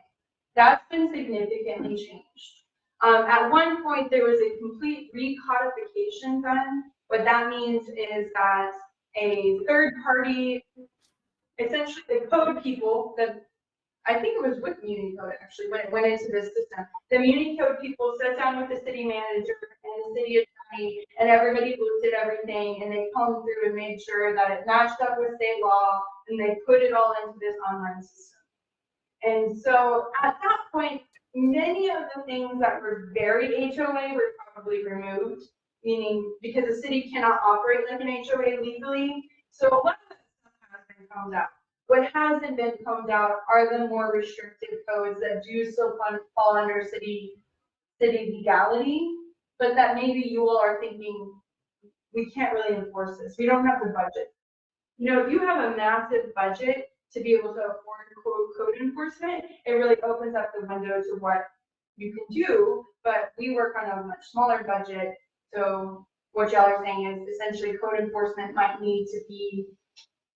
That's been significantly changed. At one point, there was a complete recodification done. What that means is that a third party, essentially the code people, I think it was with Muni Code actually, when it went into this system. The Muni Code people sat down with the city manager and the city attorney, and everybody looked at everything, and they combed through and made sure that it matched up with state law, and they put it all into this online system. And so at that point, many of the things that were very HOA were probably removed, meaning because the city cannot operate like an HOA legally. So a lot of that stuff has been combed out. What hasn't been combed out are the more restrictive codes that do still fall under city legality, but that maybe you all are thinking, we can't really enforce this. We don't have the budget. You know, if you have a massive budget to be able to afford code enforcement, it really opens up the window to what you can do, but we work on a much smaller budget. So what y'all are saying is essentially code enforcement might need to be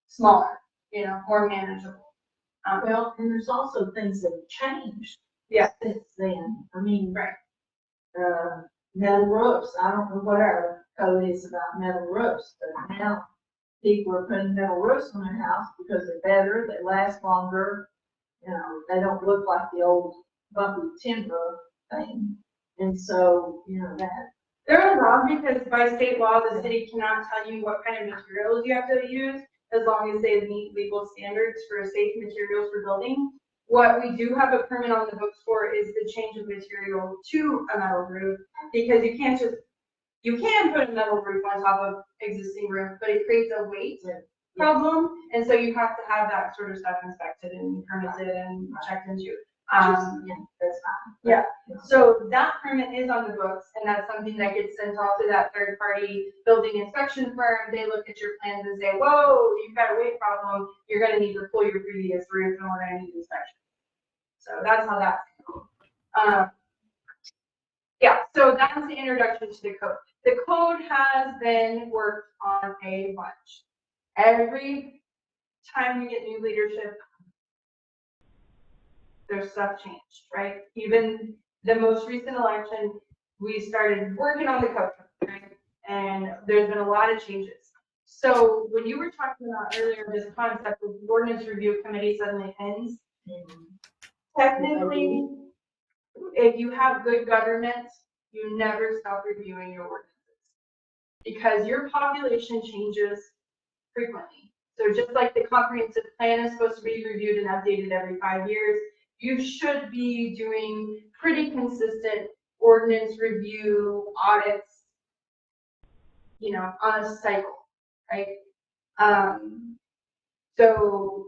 smaller, you know, more manageable. Well, and there's also things that have changed. Yeah. Since then. I mean, Right. Metal roofs. I don't know what our code is about metal roofs, but now people are putting metal roofs on their house because they're better, they last longer. You know, they don't look like the old bumpy timber thing. And so, you know, that. They're allowed because by state law, the city cannot tell you what kind of materials you have to use as long as they meet legal standards for safe materials for building. What we do have a permit on the books for is the change of material to a metal roof, because you can put a metal roof on top of existing roof, but it creates a weight problem. And so you have to have that sort of stuff inspected and permitted and checked into. Yeah, that's fine. So that permit is on the books, and that's something that gets sent off to that third-party building inspection firm. They look at your plans and say, whoa, you've got a weight problem, you're gonna need to pull your previous roof, and we're gonna need inspection. So that's how that's handled. Yeah, so that's the introduction to the code. The code has been worked on a bunch. Every time we get new leadership, there's stuff changed, right? Even the most recent election, we started working on the code, right? And there's been a lot of changes. So when you were talking about earlier, this concept of the ordinance review committee suddenly ends, technically, if you have good government, you never stop reviewing your ordinances. Because your population changes frequently. So just like the comprehensive plan is supposed to be reviewed and updated every 5 years, you should be doing pretty consistent ordinance review audits, you know, on a cycle, right? So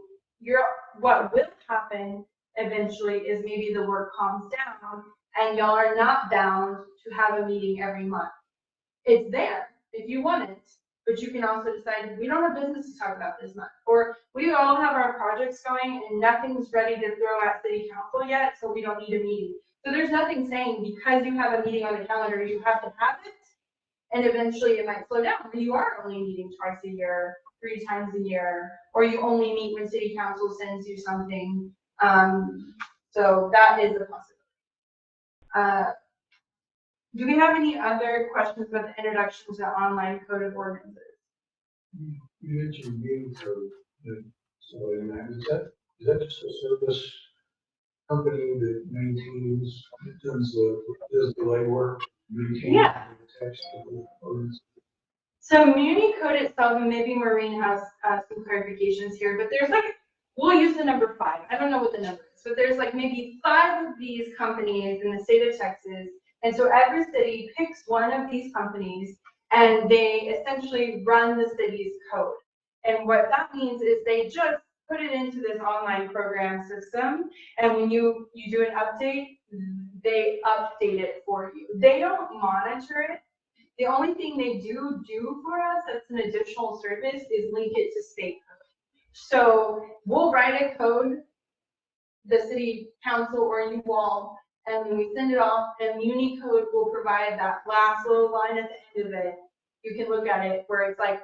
what will happen eventually is maybe the work calms down and y'all are not bound to have a meeting every month. It's there if you want it, but you can also decide, we don't have business to talk about this month. Or we all have our projects going and nothing's ready to throw at city council yet, so we don't need a meeting. So there's nothing saying because you have a meeting on the calendar, you have to have it. And eventually it might slow down, or you are only meeting twice a year, 3 times a year, or you only meet when city council sends you something. So that is a possibility. Do we have any other questions about the introduction to online code of ordinances? You mentioned meeting code, so is that just a service company that maintains, does the legwork, maintains Yeah. the text of the ordinance? So Muni code itself, and maybe Maureen has some clarifications here, but there's like, we'll use the number 5. I don't know what the number is, but there's like maybe 5 of these companies in the state of Texas. And so every city picks one of these companies and they essentially run the city's code. And what that means is they just put it into this online program system. And when you do an update, they update it for you. They don't monitor it. The only thing they do for us that's an additional service is link it to state code. So we'll write a code, the city council or you all, and when we send it off, and Unicode will provide that last little line at the end of it. You can look at it where it's like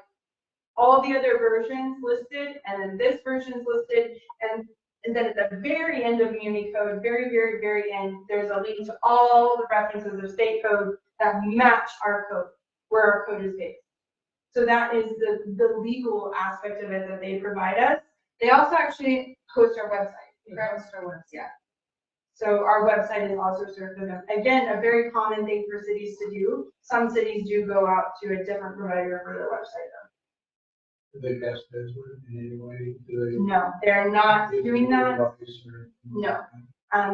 all the other versions listed, and then this version's listed, and then at the very end of Unicode, very, very, very end, there's a link to all the references of state code that match our code, where our code is based. So that is the legal aspect of it that they provide us. They also actually host our website. Yeah. So our website is also served to them. Again, a very common thing for cities to do. Some cities do go out to a different provider for their website though. Do they pass judgment in any way? Do No, they're not they? doing that. No.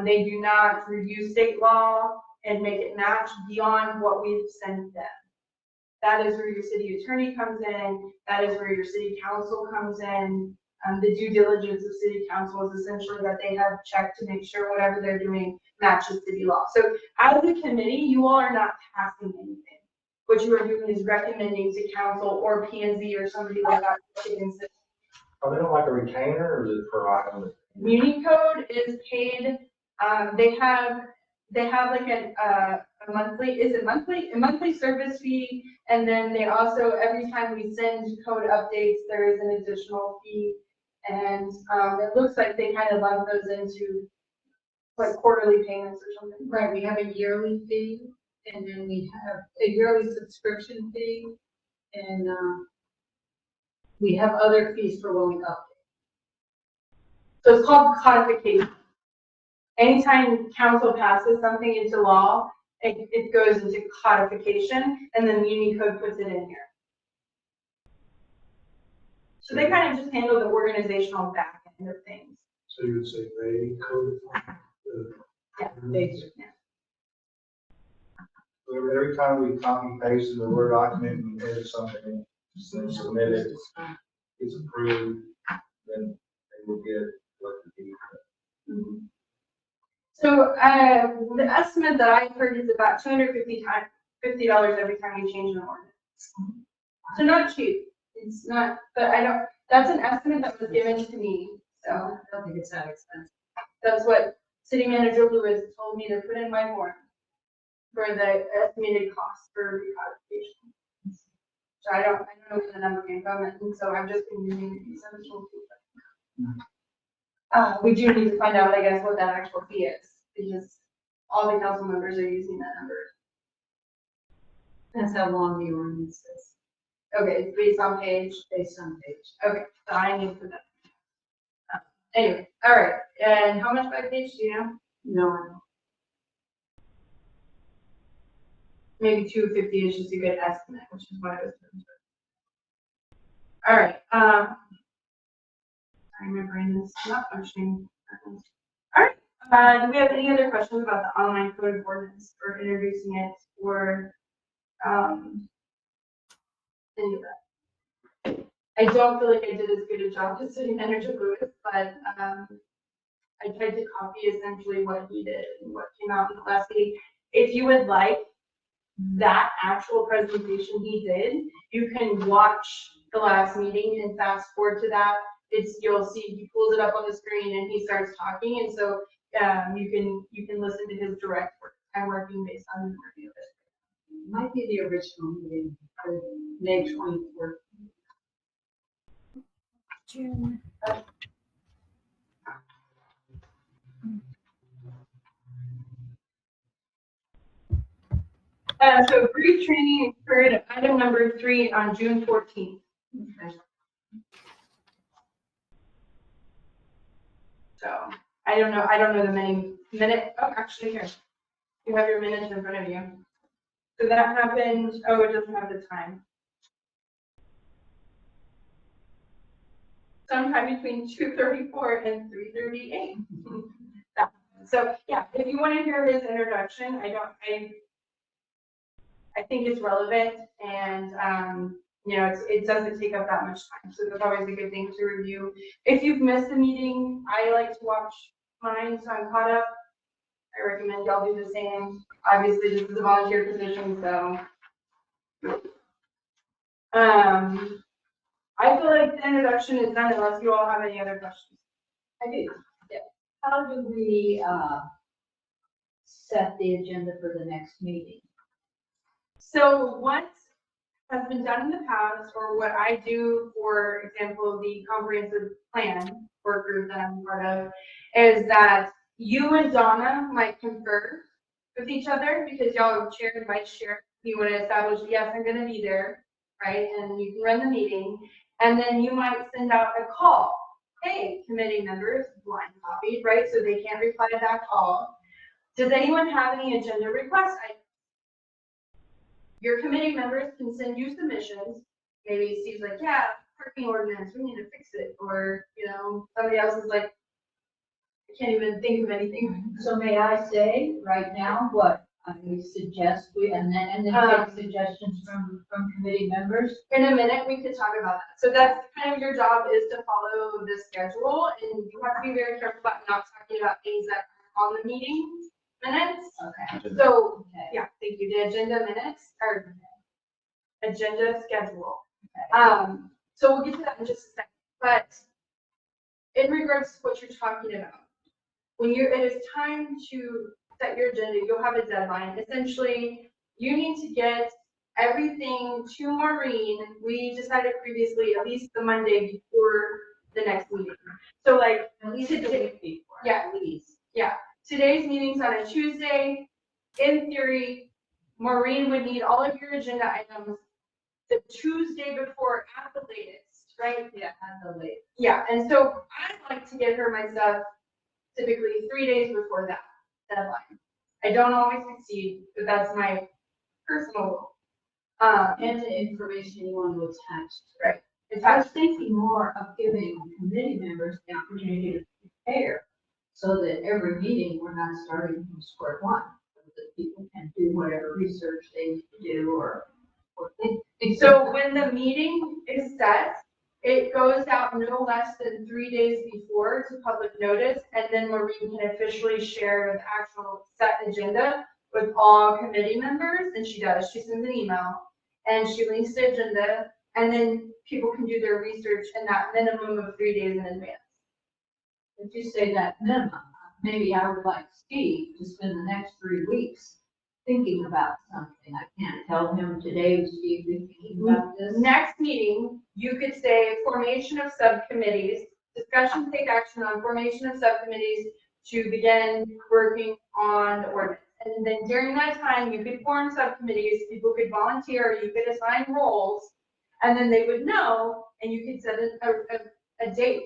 They do not review state law and make it match beyond what we've sent them. That is where your city attorney comes in. That is where your city council comes in. The due diligence of city council is essentially that they have checked to make sure whatever they're doing matches city law. So as a committee, you all are not passing anything. What you are doing is recommending to council or P&Z or somebody like that. Are they on like a retainer or is it per item? Unicode is paid, they have like a monthly, is it monthly? A monthly service fee, and then they also, every time we send code updates, there is an additional fee. And it looks like they kind of lump those into like quarterly payments or something. Right, we have a yearly fee, and then we have a yearly subscription fee, and, we have other fees for when we update. So it's called codification. Anytime council passes something into law, it goes into codification, and then Unicode puts it in here. So they kind of just handle the organizational back end of things. So you would say they codify the. Yeah, they do. So every time we copy paste in the Word document and edit something, then submit it, it's approved, then they will get what the. So, the estimate that I heard is about $250 every time we change an ordinance. So not cheap, it's not, but I don't, that's an estimate that was given to me, so I don't think it's that expensive. that's what City Manager Lewis told me to put in my form for the estimated cost for recodification. So I don't know where the number came from, and so I'm just using these additional people. We do need to find out, I guess, what that actual fee is, because all the council members are using that number. That's how long the ordinance is, Okay, it's based on page. based on page. Okay, so I need to put that. Anyway, all right, and how much by page, do you know? No, Maybe 250 is just a good estimate, which is what I was doing. All right, sorry, my brain is not functioning. All right, do we have any other questions about the online code of ordinance or introducing it or, any of that? I don't feel like I did as good a job as City Manager Lewis, but, I tried to copy essentially what he did and what came out in the last meeting. If you would like that actual presentation he did, you can watch the last meeting and fast forward to that. You'll see he pulls it up on the screen and he starts talking, and so you can listen to his direct work. I'm working based on the review of it. might be the original meeting, May 24th. June. So brief training occurred item number 3 on June 14th. Okay. So I don't know the many minute. Oh, actually here, you have your minutes in front of you. So that happened. Oh, it doesn't have the time. Sometime between 2:34 and 3:38. So yeah, if you want to hear his introduction, I think it's relevant, and you know, it doesn't take up that much time, so that's always a good thing to review. If you've missed a meeting, I like to watch mine, so I'm caught up. I recommend y'all do the same. Obviously, this is a volunteer position, so. I feel like the introduction is done unless you all have any other questions. I do. Yeah. How do we, set the agenda for the next meeting? So what has been done in the past, or what I do, for example, the comprehensive plan work group that I'm part of, is that you and Donna might confer with each other, because y'all are chair and vice chair. You want to establish, yes, I'm going to be there, right? And you can run the meeting, and then you might send out a call. Hey, committee members, blind copied, right? So they can't reply to that call. Does anyone have any agenda requests? Your committee members can send you submissions. Maybe Steve's like, yeah, parking ordinance, we need to fix it. Or, you know, somebody else is like, I can't even think of anything. So may I say right now what I suggest and then take suggestions from committee members? In a minute, we could talk about that. So that's kind of your job, is to follow the schedule, and you have to be very careful about not talking about things that are on the meeting minutes. Okay. So, Okay. yeah, thank you. The agenda minutes, or agenda schedule. Okay. So we'll get to that in just a second. But in regards to what you're talking about, when it is time to set your agenda, you'll have a deadline. Essentially, you need to get everything to Maureen. We decided previously, at least the Monday before the next meeting. So like, At least a week before. Yeah. At least. yeah, today's meeting's on a Tuesday. In theory, Maureen would need all of your agenda items the Tuesday before at the latest, right? Yeah, at the latest. Yeah, and so I'd like to get her my stuff typically 3 days before that deadline. I don't always succeed, but that's my personal goal. And the information you want to attach. I was thinking more of giving committee members the opportunity to prepare, so that every meeting, we're not starting from square one, so that people can do whatever research they need to do or think. So when the meeting is set, It goes out no less than 3 days before to public notice, and then Maureen can officially share the actual set agenda with all committee members, and she does. She sends an email, and she links the agenda, and then people can do their research in that minimum of 3 days in advance. If you say that minimum, maybe I would like Steve to spend the next 3 weeks thinking about something. I can't tell him today, was Steve thinking about this? Next meeting, you could say formation of subcommittees, discussion, take action on formation of subcommittees to begin working on the ordinance. And then during that time, you could form subcommittees, people could volunteer, you could assign roles, and then they would know, and you could set a date.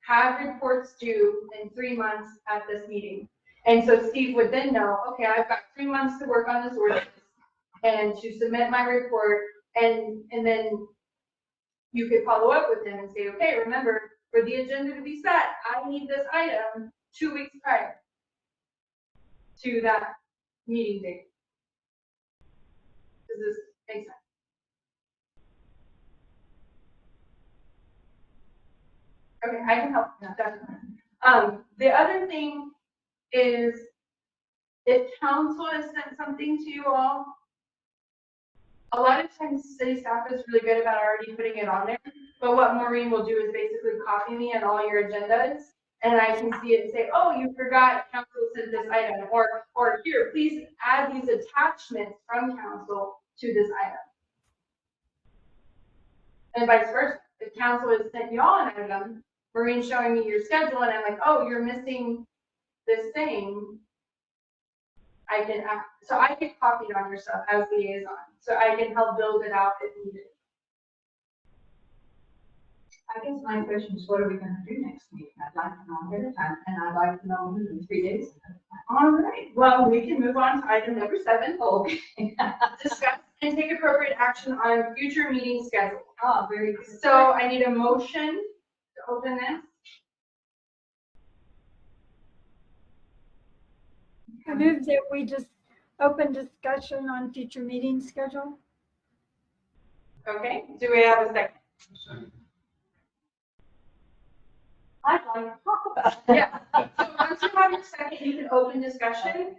Have reports due in 3 months at this meeting. And so Steve would then know, okay, I've got 3 months to work on this ordinance and to submit my report, and then you could follow up with him and say, okay, remember, for the agenda to be set, I need this item 2 weeks prior to that meeting date. Does this make sense? Okay, I can help, definitely. The other thing is, if council has sent something to you all, a lot of times city staff is really good about already putting it on there, but what Maureen will do is basically copy me on all your agendas, and I can see it and say, oh, you forgot council sent this item, or here, please add these attachments from council to this item. And vice versa. If council has sent y'all an item, Maureen's showing me your schedule, and I'm like, oh, you're missing this thing. I can, so I get copied on your stuff as liaison, so I can help build it out if needed. I guess my question is, what are we gonna do next week? I'd like to know ahead of time, and I'd like to know within 3 days. All right, well, we can move on to item number 7. Okay. Discuss and take appropriate action on future meeting schedule. Oh, very good. So I need a motion to open this. I move that we just open discussion on future meeting schedule. Okay, do we have a second? I'd like to talk about it. Yeah, so once you have your second, you can open discussion.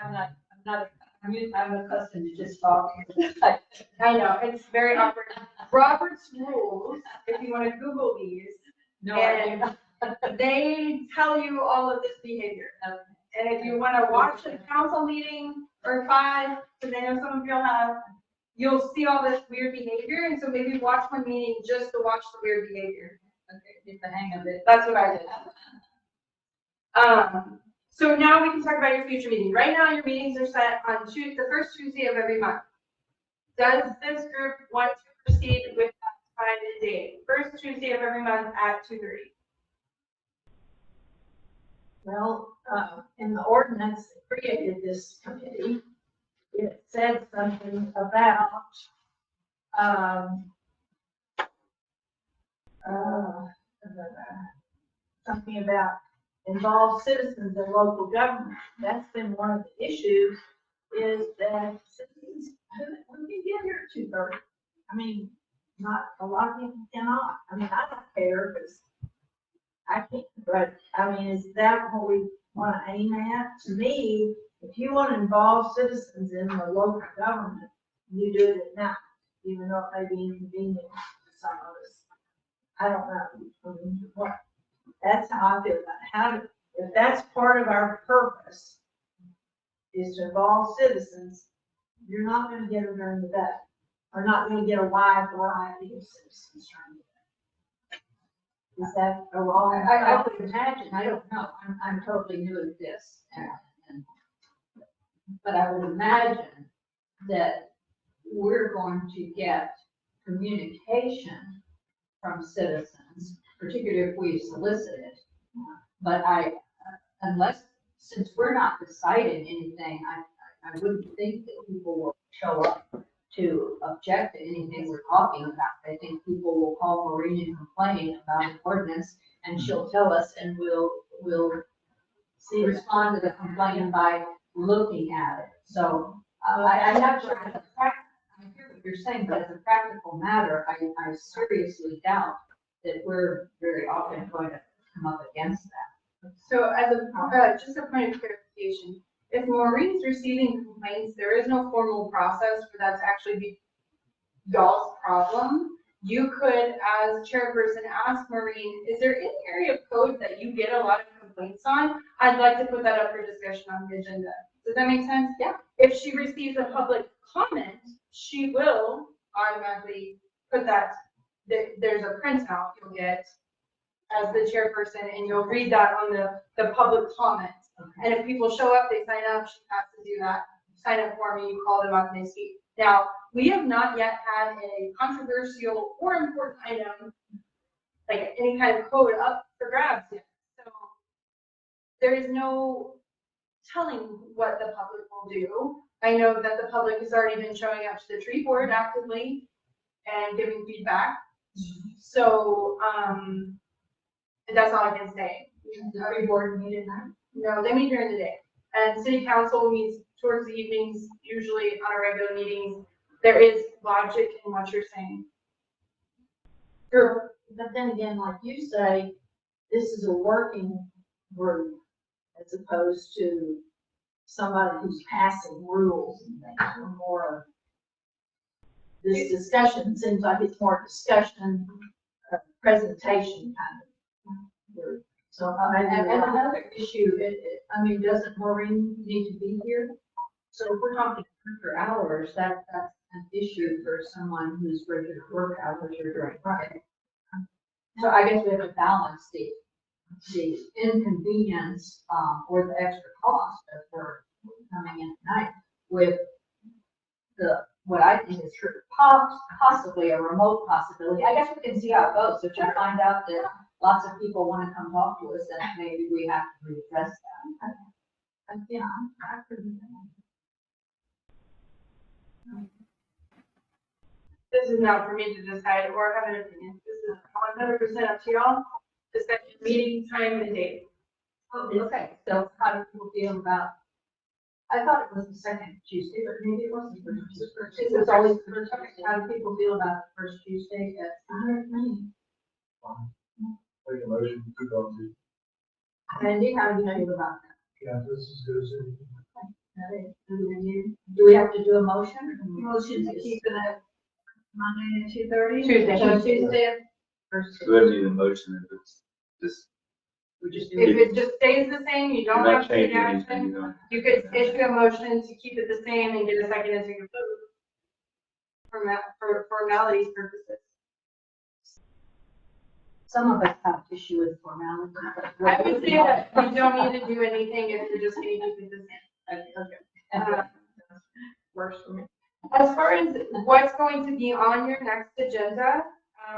I'm accustomed to just talking. I know, it's very awkward. Robert's rules, if you want to Google these, No, I do not. they tell you all of this behavior. And if you want to watch a council meeting or 5, because I know some of you'll have, you'll see all this weird behavior, and so maybe watch one meeting just to watch the weird behavior. Okay, get the hang of it. That's what I did. So now we can talk about your future meeting. Right now, your meetings are set on the first Tuesday of every month. Does this group want to proceed with that time and date? First Tuesday of every month at 2:30. Well, in the ordinance that created this committee, it said something about, something about involved citizens in local government. That's been one of the issues, is that citizens, who can get here at 2:30? I mean, not a lot of people cannot. I mean, I don't care, because I can't, but, I mean, is that what we want to aim at? To me, if you want to involve citizens in the local government, you do it at night, even though it may be inconvenient to some of us. I don't know. I mean, that's how I feel about it. If that's part of our purpose, is to involve citizens, you're not going to get them during the day, or not going to get a wide variety of citizens trying to do that. Is that a wrong? I would imagine, I don't know, I'm totally new at this, but I would imagine that we're going to get communication from citizens, particularly if we solicit it. But unless, since we're not deciding anything, I wouldn't think that people will show up to object to anything we're talking about. I think people will call Maureen and complain about an ordinance, and she'll tell us, and we'll respond to the complaint by looking at it. So I have to, I hear what you're saying, but as a practical matter, I seriously doubt that we're very often going to come up against that. So as just a point of clarification, if Maureen's receiving complaints, there is no formal process for that to actually be y'all's problem. You could, as chairperson, ask Maureen, is there any area of code that you get a lot of complaints on? I'd like to put that up for discussion on the agenda. Does that make sense? Yeah. If she receives a public comment, she will automatically put that, there's a printout you'll get as the chairperson, and you'll read that on the public comment. And if people show up, they sign up, she has to do that sign up form, and you call them up and they speak. Now, we have not yet had a controversial or important item, like any kind of code up for grabs yet. So there is no telling what the public will do. I know that the public has already been showing up to the tree board actively and giving feedback. So, that's all I can say. The tree board meeting now? No, they meet during the day. And city council meets towards the evenings, usually on our regular meetings. There is logic in what you're saying. Sure, but then again, like you say, this is a working group as opposed to somebody who's passing rules and things, or more. This discussion seems like it's more discussion, presentation kind of group. So, and another issue, I mean, doesn't Maureen need to be here? So if we're talking after hours, that's an issue for someone whose regular work hours are during Friday. So I guess we have to balance the inconvenience, or the extra cost of her coming in tonight with what I think is possibly a remote possibility. I guess we can see how it goes. If we find out that lots of people want to come talk to us, then maybe we have to readdress that. Yeah, I agree. This is not for me to decide or have an opinion. This is 100% up to y'all. Discussion, meeting, time, and date. Okay, so how do people feel about, I thought it was the second Tuesday, but maybe it wasn't the first Tuesday. It was always the first Tuesday. How do people feel about the first Tuesday at 100 Make a motion to go to. Randy, how do you feel about that? Yeah, this is good. as anything. Do we have to do a motion? Motion to keep it at Monday at 2:30? Tuesday. So Tuesday at first. We wouldn't need a motion if it's just, We just do If it. it just stays the same, you you're don't not have to take changing anything, action. you don't. You could issue a motion to keep it the same and get a second and take a vote for formalities purposes. Some of us have issue with formality. I would say that you don't need to do anything if you're just going to keep it the same. Okay. Works for me. As far as what's going to be on your next agenda,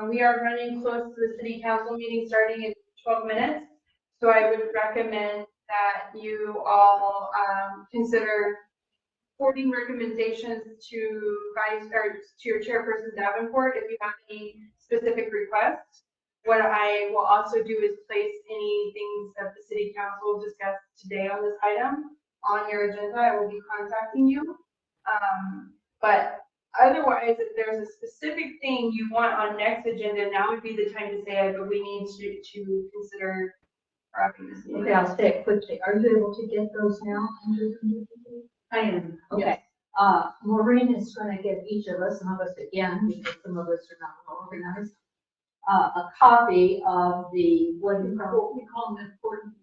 we are running close to the city council meeting starting in 12 minutes. So I would recommend that you all consider forwarding recommendations to your chairperson Davenport if you have any specific requests. What I will also do is place any things that the city council discussed today on this item on your agenda. I will be contacting you. But otherwise, if there's a specific thing you want on next agenda, now would be the time to say it, but we need to consider wrapping this meeting. Okay, I'll say it quickly. Are you able to get those now? I am, Yes. okay. Maureen is gonna give each of us, some of us again, because some of us are not well organized, a copy of the, what do you call? We call them important.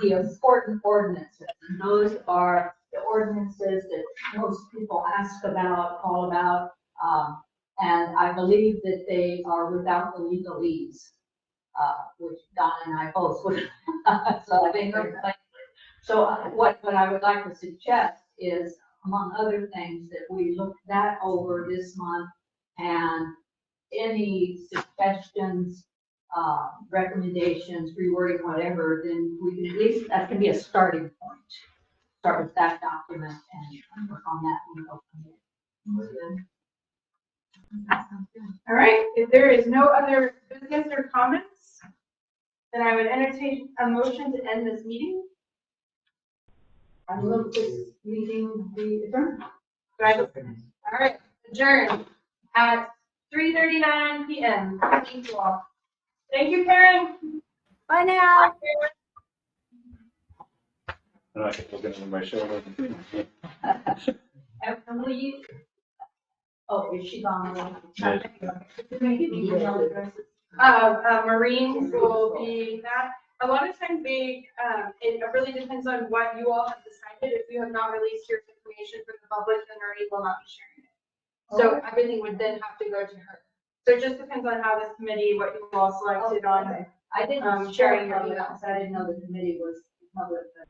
The important ordinances. And those are the ordinances that most people ask about, call about, and I believe that they are without the legalese, which Donna and I both would, so I think they're like. So what I would like to suggest is, among other things, that we look that over this month, and any suggestions, recommendations, rewording, whatever, then we can at least, that can be a starting point. Start with that document and work on that and go from there. All right, if there is no other business or comments, then I would entertain a motion to end this meeting. I move this meeting be adjourned. Do I have a- All right, adjourned at 3:39 PM. Thank you all. Thank you, Karen. Bye now. And I keep looking over my shoulder. And will you? Oh, is she gone? Yes. Email addresses. Marines will be that. A lot of times it really depends on what you all have decided. If you have not released your information for the public, then Marie will not be sharing it. So everything would then have to go to her. So it just depends on how this committee, what you all selected on. I didn't sharing your emails. emails. I didn't know the committee was public, but